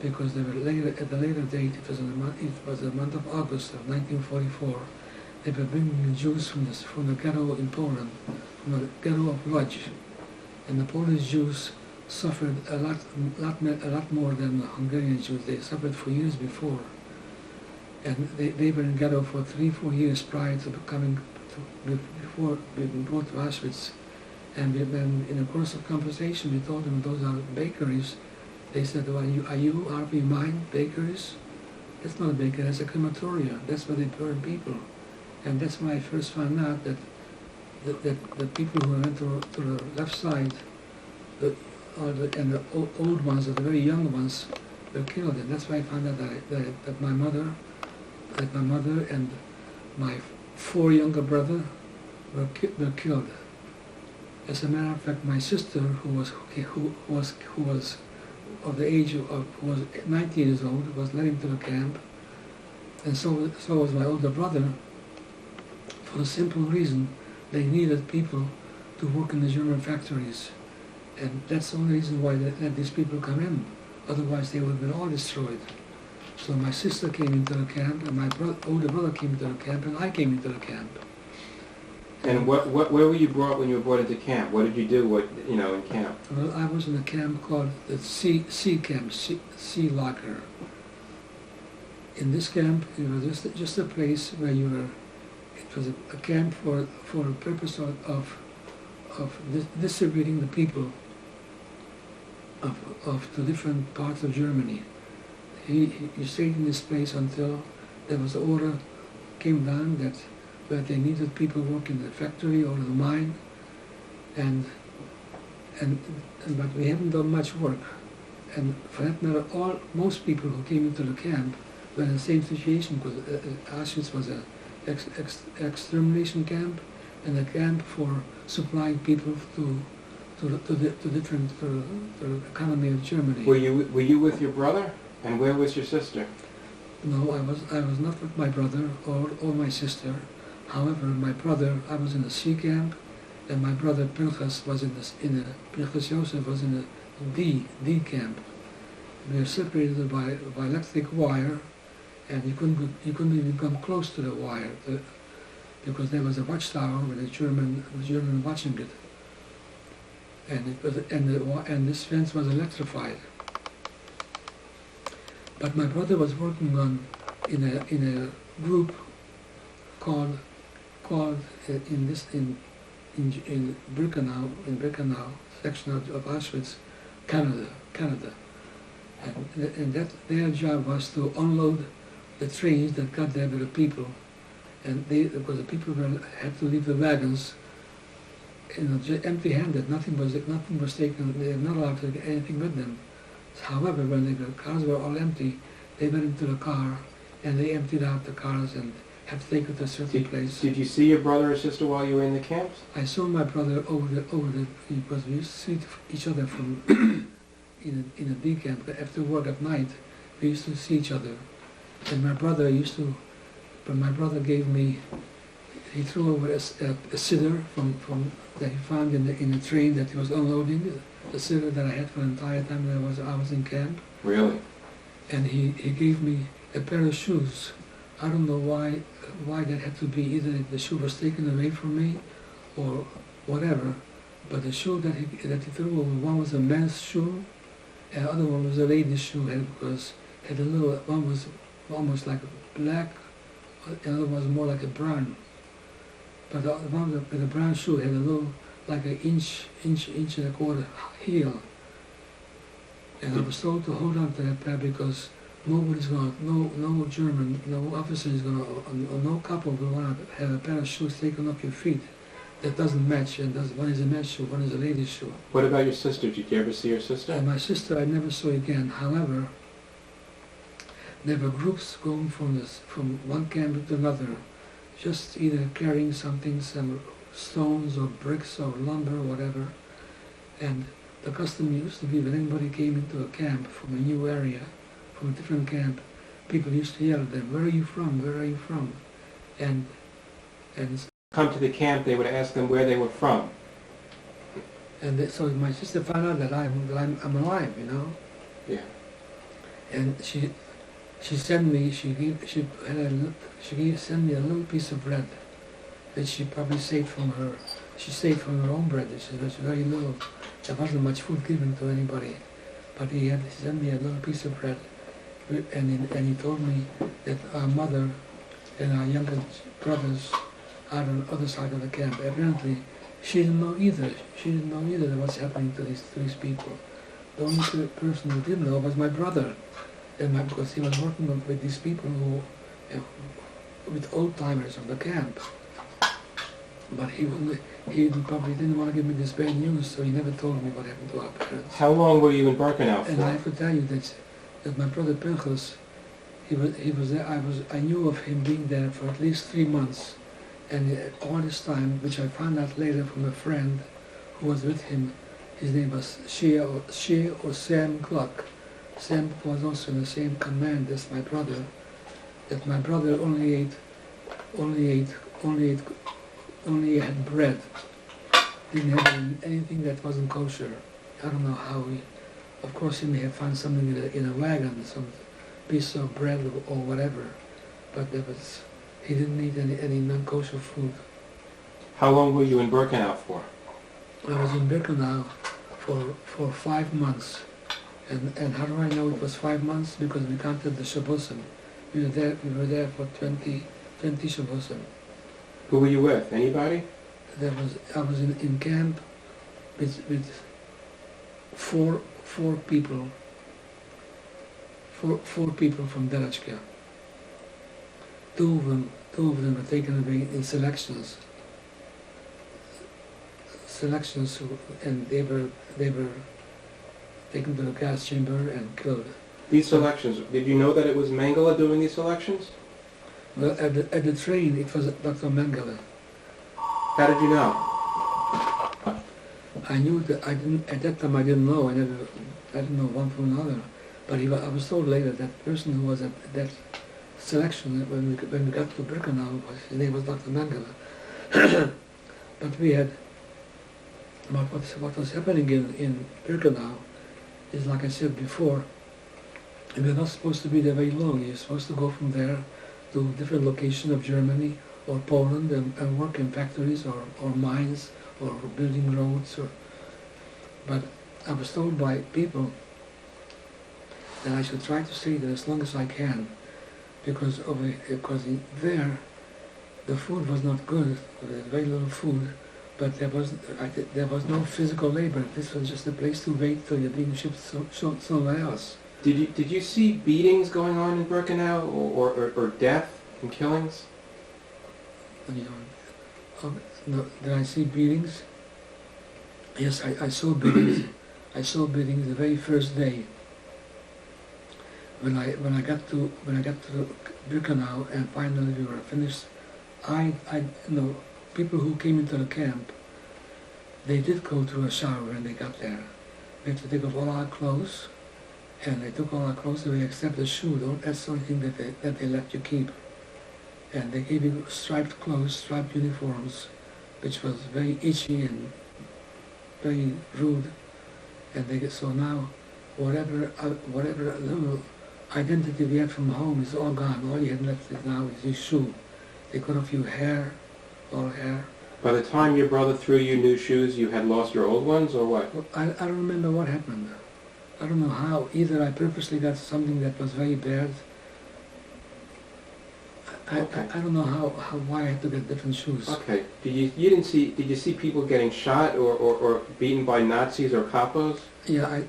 because they were at the later date, it was the month of August of 1944, they were bringing the Jews from the ghetto in Poland, from the ghetto of Lodz. And the Polish Jews suffered a lot more than the Hungarian Jews. They suffered for years before. And they were in ghetto for 3-4 years prior to before being brought to Auschwitz. And in the course of conversation, we told them those are bakeries. They said, well, are you Harvey Mine bakeries? That's not a bakery, that's a crematoria. That's where they burn people. And that's when I first found out that the people who went to the left side, and the old ones, or the very young ones, were killed. And that's why I found out that my mother and my 4 younger brothers were killed. As a matter of fact, my sister, who was of the age of who was 19 years old, was led into the camp, and so was my older brother. For the simple reason they needed people to work in the German factories, and that's the only reason why they let these people come in. Otherwise, they would have been all destroyed. So my sister came into the camp, and my older brother came into the camp, and I came into the camp. And where were you brought when you were brought into camp? What did you do? In camp? Well, I was in a camp called the C camp, C Lager. In this camp, it was just a place where you were. It was a camp for the purpose of distributing the people of the different parts of Germany. You stayed in this place until there was an order came down that where they needed people working in the factory or the mine, but we haven't done much work. And for that matter, most people who came into the camp were in the same situation, because Auschwitz was an extermination camp and a camp for supplying people to the economy of Germany. Were you with your brother? And where was your sister? No, I was not with my brother or my sister. However, my brother, I was in the C camp, and my brother Pinchas was Pinchas Joseph was in the D camp. We were separated by electric wire, and you couldn't even come close to the wire because there was a watchtower with the German watching it, and this fence was electrified. But my brother was working in a group called in Birkenau section of Auschwitz, Canada, and that their job was to unload the trains that got there with the people, and because the people had to leave the wagons, empty-handed. Nothing was taken. They were not allowed to take anything with them. However, when the cars were all empty, they went into the car and they emptied out the cars and had to take it to a certain place. Did you see your brother or sister while you were in the camps? I saw my brother because we used to see each other from in a D camp. After work at night, we used to see each other. And my brother gave me, he threw over a siddur from that he found in the train that he was unloading, a siddur that I had for the entire time that I was in camp. Really? And he gave me a pair of shoes. I don't know why that had to be. Either the shoe was taken away from me or whatever, but the shoe that he threw over, one was a men's shoe and the other one was a lady's shoe, one was almost like black, the other was more like a brown. But the one with the brown shoe had a little, like an inch and a quarter heel. And I was told to hold on to that pair because nobody's going to, no German, no officer is going to, no couple will want to have a pair of shoes taken off your feet that doesn't match, and one is a men's shoe, one is a lady's shoe. What about your sister? Did you ever see your sister? And my sister I never saw again. However, there were groups going from one camp to another, just either carrying something, some stones or bricks or lumber or whatever. And the custom used to be when anybody came into a camp from a new area, from a different camp, people used to yell at them, "Where are you from? Where are you from?" And come to the camp, they would ask them where they were from. So my sister found out that I'm alive, you know. Yeah. And she sent me. She sent me a little piece of bread that she probably saved from her. She saved from her own bread. It was very little. There wasn't much food given to anybody, but he sent me a little piece of bread, and he told me that our mother and our younger brothers are on the other side of the camp. Apparently, she didn't know either. She didn't know either what's happening to these people. The only person who did know was my brother, because he was working with these people with old timers of the camp. But he probably didn't want to give me this bad news, so he never told me what happened to our parents. How long were you in Birkenau for? And I have to tell you that my brother Pinchas, he was there. I knew of him being there for at least 3 months, and all this time, which I found out later from a friend who was with him, his name was Shea or Sam Gluck. Sam was also in the same command as my brother. That my brother only had bread. Didn't have anything that wasn't kosher. I don't know how of course he may have found something in a wagon, some piece of bread or whatever, but he didn't eat any non-kosher food. How long were you in Birkenau for? I was in Birkenau for 5 months. And how do I know it was 5 months? Because we counted the Shabbosim. We were there for 20 Shabbosim. Who were you with? Anybody? I was in camp with four people from Derescke. Two of them were taken away in selections, and they were taken to the gas chamber and killed. These selections, did you know that it was Mengele doing these selections? Well, at the train it was Dr. Mengele. How did you know? I knew that at that time I didn't know. I didn't know one from another. But I was told later that the person who was at that selection when we got to Birkenau, his name was Dr. Mengele. But we had what was happening in Birkenau is, like I said before, we're not supposed to be there very long. You're supposed to go from there to different locations of Germany or Poland and work in factories or mines or building roads. But I was told by people that I should try to stay there as long as I can, because there the food was not good. There was very little food, but there was no physical labor. This was just a place to wait till you're being shipped somewhere else. Did you see beatings going on in Birkenau or death and killings? You no, did I see beatings? Yes, I saw beatings. I saw beatings the very first day. When I got to Birkenau and finally we were finished, people who came into the camp, they did go through a shower when they got there. We had to take off all our clothes, and they took all our clothes away except the shoe. That's the only thing that they let you keep. And they gave you striped clothes, striped uniforms, which was very itchy and very rude. And so now, whatever little identity we had from home is all gone. All you had left is now is your shoe. They cut off your hair, all hair. By the time your brother threw you new shoes, you had lost your old ones, or what? I don't remember what happened. I don't know how. Either I purposely got something that was very bad. Okay. I don't know why I had to get different shoes. Okay. Did you see people getting shot or beaten by Nazis or capos? Yeah,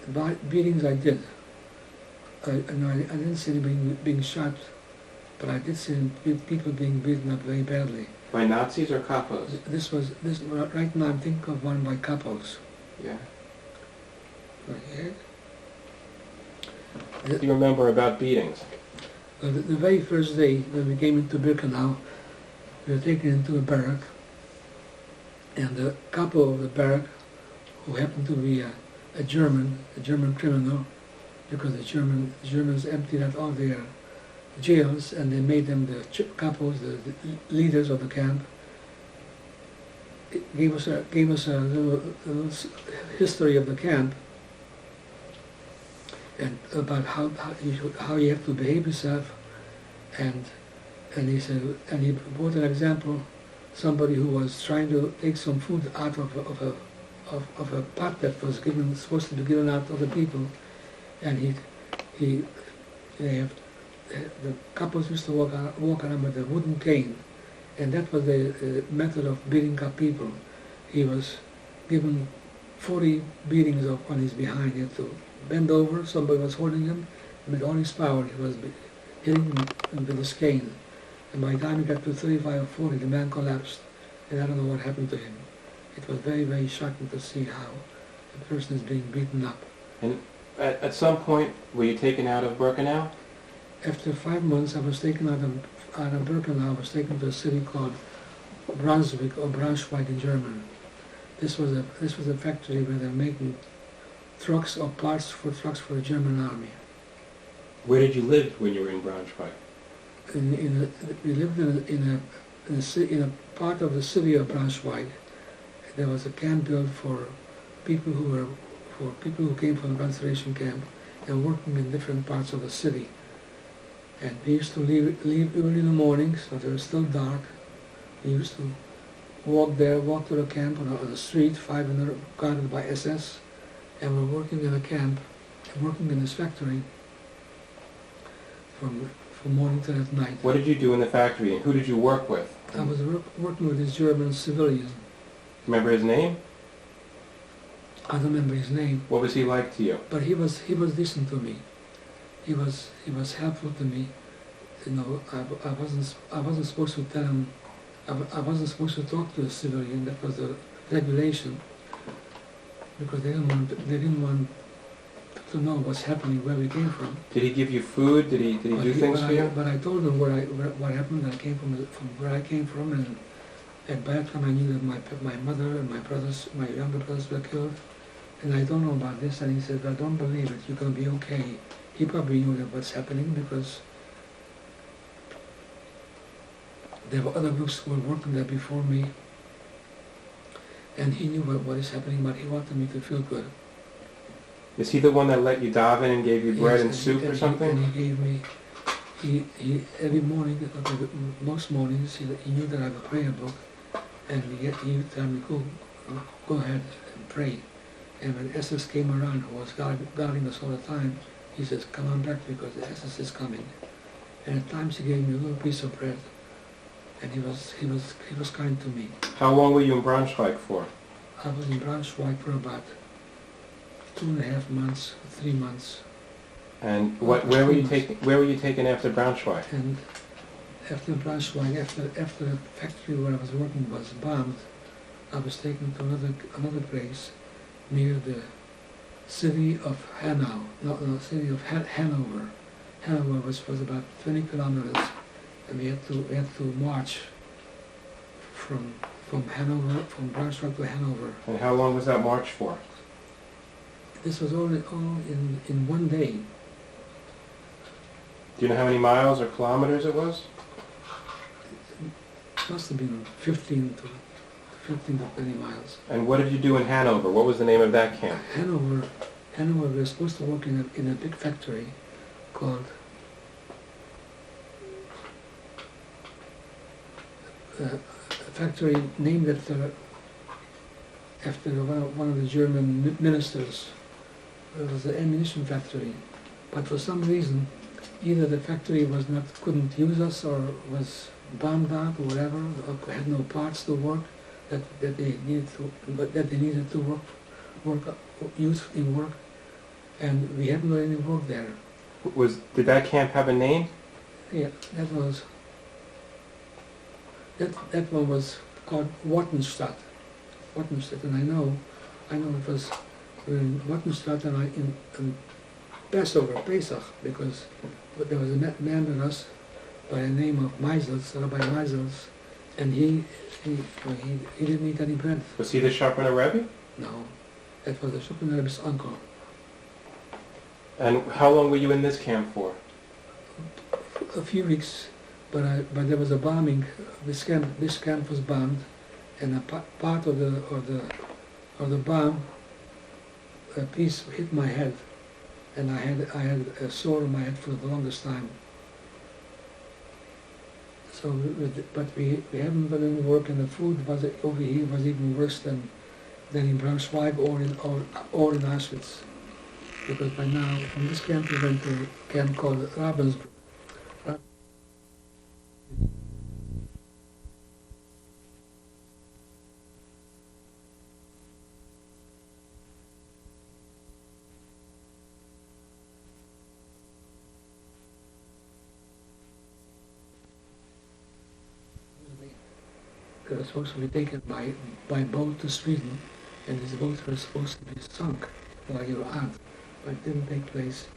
beatings I did. I didn't see them being shot, but I did see people being beaten up very badly. By Nazis or capos? Right now I'm thinking of one by capos. Yeah. Okay. What do you remember about beatings? The very first day when we came into Birkenau, we were taken into a barrack, and the capo of the barrack, who happened to be a German criminal, because the Germans emptied out all their jails and they made them the capos, the leaders of the camp. It gave us a little history of the camp and about how you have to behave yourself, and he said, and he brought an example, somebody who was trying to take some food out of a pot that was supposed to be given out to the people, and the couples used to walk around with a wooden cane, and that was the method of beating up people. He was given 40 beatings on his behind. He had to bend over, somebody was holding him, and with all his power he was hitting him with his cane. And by the time he got to 35 or 40, the man collapsed, and I don't know what happened to him. It was very, very shocking to see how a person is being beaten up. And at some point, were you taken out of Birkenau? After 5 months, I was taken out of Birkenau. I was taken to a city called Brunswick or Braunschweig in German. This was a factory where they're making trucks or parts for trucks for the German army. Where did you live when you were in Braunschweig? We lived in a part of the city of Braunschweig. There was a camp built for people who came from the concentration camp and working in different parts of the city. And we used to leave early in the morning, so it was still dark. We used to walk to the camp on the street, 500 guarded by SS, and we're working in a camp, working in this factory from morning till at night. What did you do in the factory, and who did you work with? I was working with this German civilian. Remember his name? I don't remember his name. What was he like to you? But he was decent to me. He was helpful to me. You know, I wasn't supposed to tell him. I wasn't supposed to talk to a civilian. That was the regulation, because they didn't want to know what's happening, where we came from. Did he give you food? Did he do things for you? But I told him what happened. I came from where I came from, and by that time I knew that my mother and my younger brothers were killed. And I don't know about this, and he said, "I don't believe it. You're going to be okay." He probably knew that what's happening because there were other groups who were working there before me, and he knew what is happening, but he wanted me to feel good. Is he the one that let you dive in and gave you bread and soup or something? And he gave me, he every morning, most mornings, he knew that I have a prayer book, and he would tell me, go ahead and pray. And when SS came around, who was guarding us all the time, he says, "Come on back because the SS is coming." And at times he gave me a little piece of bread, and he was kind to me. How long were you in Braunschweig for? I was in Braunschweig for about 2.5 months, 3 months. And where were you taken after Braunschweig? And after Braunschweig, after the factory where I was working was bombed, I was taken to another place near the city of Hanau, no, city of Hanover. Hanover was about 20 kilometers, and we had to march from Hanover, from Braunschweig to Hanover. And how long was that march for? This was all in one day. Do you know how many miles or kilometers it was? It must have been 15 to 20 miles. And what did you do in Hanover? What was the name of that camp? Hanover, we were supposed to work in a big factory called a factory named after one of the German ministers. It was an ammunition factory, but for some reason, either the factory couldn't use us, or was bombed out, or whatever, or had no parts to work that they needed to usefully work, and we hadn't done any work there. Did that camp have a name? Yeah, that one was called Wartenstadt. And I know it was in Wartenstadt and in Pesach, because there was a man with us by the name of Meisels, Rabbi Meisels, and he didn't eat any bread. Was he the Sharpener Rebbe? No, that was the Sharpener Rebbe's uncle. And how long were you in this camp for? A few weeks, but there was a bombing. This camp was bombed, and a part of the bomb, a piece hit my head, and I had a sore on my head for the longest time. So, but we haven't done any work, and the food over here was even worse than in Braunschweig or in Auschwitz. Because by now, from this camp we went to a camp called Ravensbrück. It was supposed to be taken by boat to Sweden, and this boat was supposed to be sunk while you were out, but it didn't take place.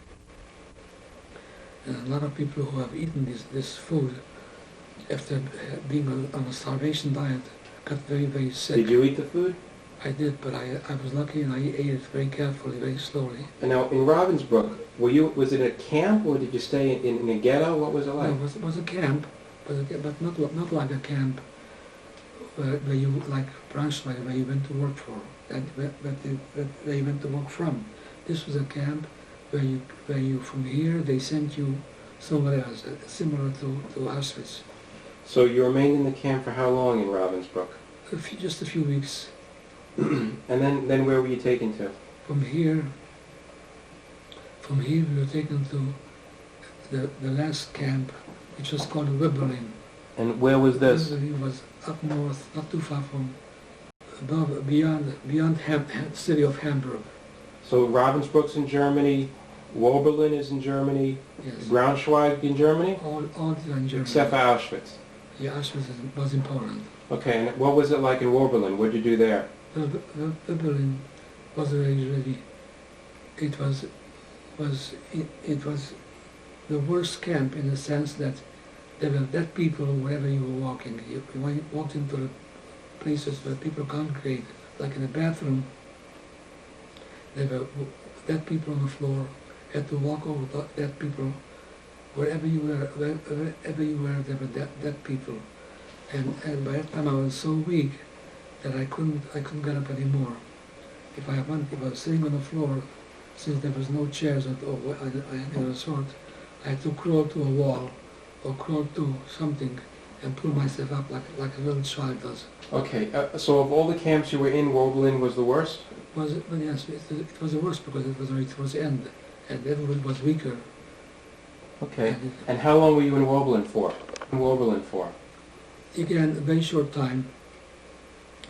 And a lot of people who have eaten this food, after being on a starvation diet, got very, very sick. Did you eat the food? I did, but I was lucky and I ate it very carefully, very slowly. And now, in Ravensbrück, was it a camp, or did you stay in a ghetto? What was it like? No, it was a camp, but not like a camp where you, like Braunschweig, where you went to work for, where you went to work from. This was a camp where you from here, they sent you somewhere else, similar to Auschwitz. So you remained in the camp for how long in Ravensbrück? Just a few weeks. And then where were you taken to? From here we were taken to the last camp, which was called Rubin. And where was this? Rubin was up north, not too far from, beyond city of Hamburg. So Ravensbrück's in Germany, Oberlin is in Germany, Yes. Braunschweig in Germany? All in Germany. Except for Auschwitz. Yeah, Auschwitz was in Poland. Okay, and what was it like in Oberlin? What did you do there? Berlin was really, it was the worst camp, in the sense that there were dead people wherever you were walking. You walked into the places where people congregate, like in a bathroom. There were dead people on the floor. You had to walk over the dead people. Wherever you were, there were dead people. And by that time I was so weak that I couldn't get up anymore. If I was sitting on the floor, since there was no chairs of any sort, I had to crawl to a wall or crawl to something and pull myself up like a little child does. Okay, so of all the camps you were in, Oberlin was the worst? Well, yes, it was the worst because it was right towards the end, and everyone was weaker. Okay, and how long were you in Oberlin for? Again, a very short time.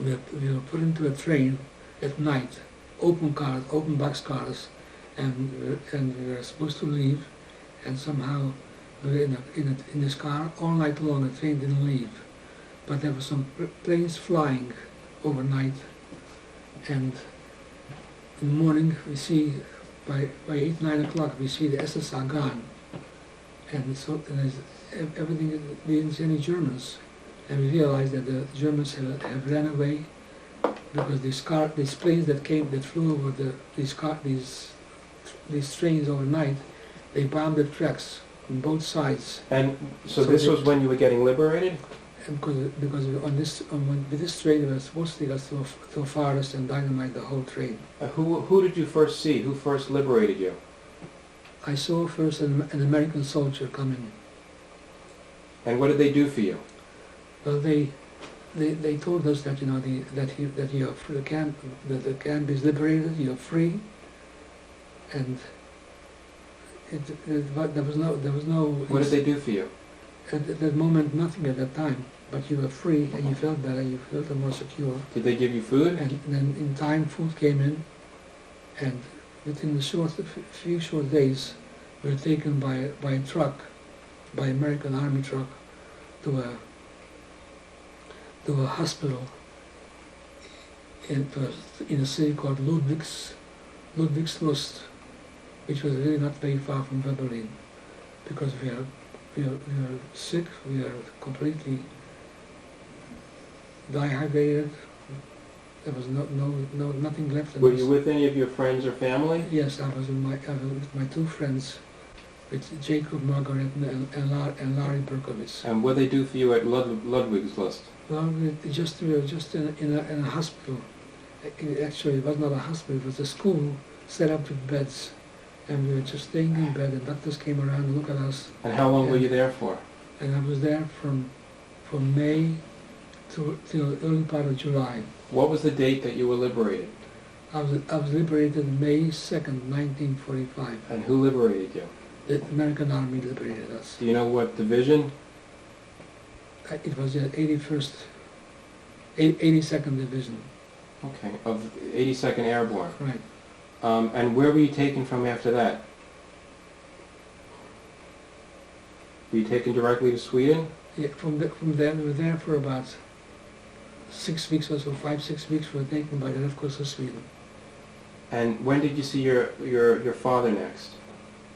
We were put into a train at night, open box cars, and we were supposed to leave, and somehow We were in this car all night long. The train didn't leave, but there were some planes flying overnight, and in the morning we see by 8, 9 o'clock we see the SSR gone, and so everything. We didn't see any Germans, and we realized that the Germans have ran away because these planes that flew over these trains overnight, they bombed the tracks on both sides. And so this was when you were getting liberated? And because with this train we were supposed to take us to a forest and dynamite the whole train. Who did you first see? Who first liberated you? I saw first an American soldier coming. And what did they do for you? Well, they told us that that you are free, the camp is liberated, you are free, and there was no. What did they do for you? At that moment, nothing at that time. But you were free, and you felt better. You felt more secure. Did they give you food? And then in time, food came in, and within a few short days, we were taken by a truck, by American Army truck, to a hospital in a city called Ludwigslust, which was really not very far from Berlin, because we are sick, we are completely dehydrated. There was nothing left. Were you with any of your friends or family? Yes, I was with my two friends, with Jacob Margaret and Larry Berkowitz. And what did they do for you at Ludwigslust? Well, we were just in a hospital. Actually, it was not a hospital, it was a school set up with beds. And we were just staying in bed, and doctors came around and looked at us. And how long were you there for? And I was there from May till early part of July. What was the date that you were liberated? I was liberated May 2nd, 1945. And who liberated you? The American Army liberated us. Do you know what division? It was the 82nd Division. Okay, of 82nd Airborne. Right. And where were you taken from after that? Were you taken directly to Sweden? Yeah, from there, we were there for about 6 weeks or so, 5-6 weeks. We were taken by the Red Cross of Sweden. And when did you see your father next?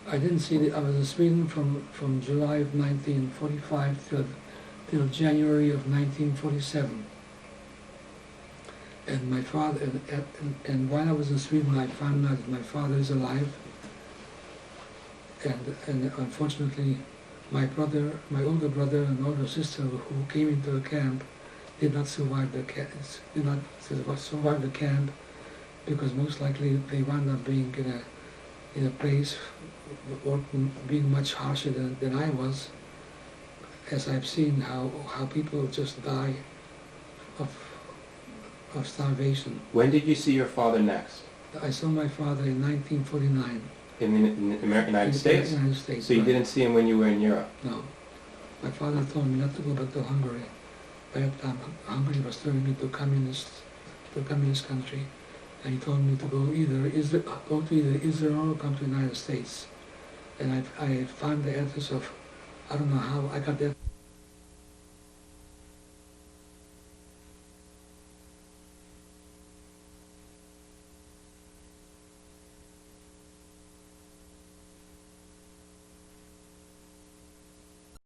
I didn't see I was in Sweden from July of 1945 till January of 1947. And my father, and while I was in Sweden, I found out that my father is alive. And unfortunately, my older brother and older sister who came into the camp did not survive the camp, because most likely they wound up being in a place or being much harsher than I was, as I've seen how people just die of starvation. When did you see your father next? I saw my father in 1949. In the United States? United States. So you right. didn't see him when you were in Europe? No. My father told me not to go back to Hungary. By that time, Hungary was turning into a communist country, and he told me to go to either Israel or come to the United States. And I found the address of, I don't know how I got that.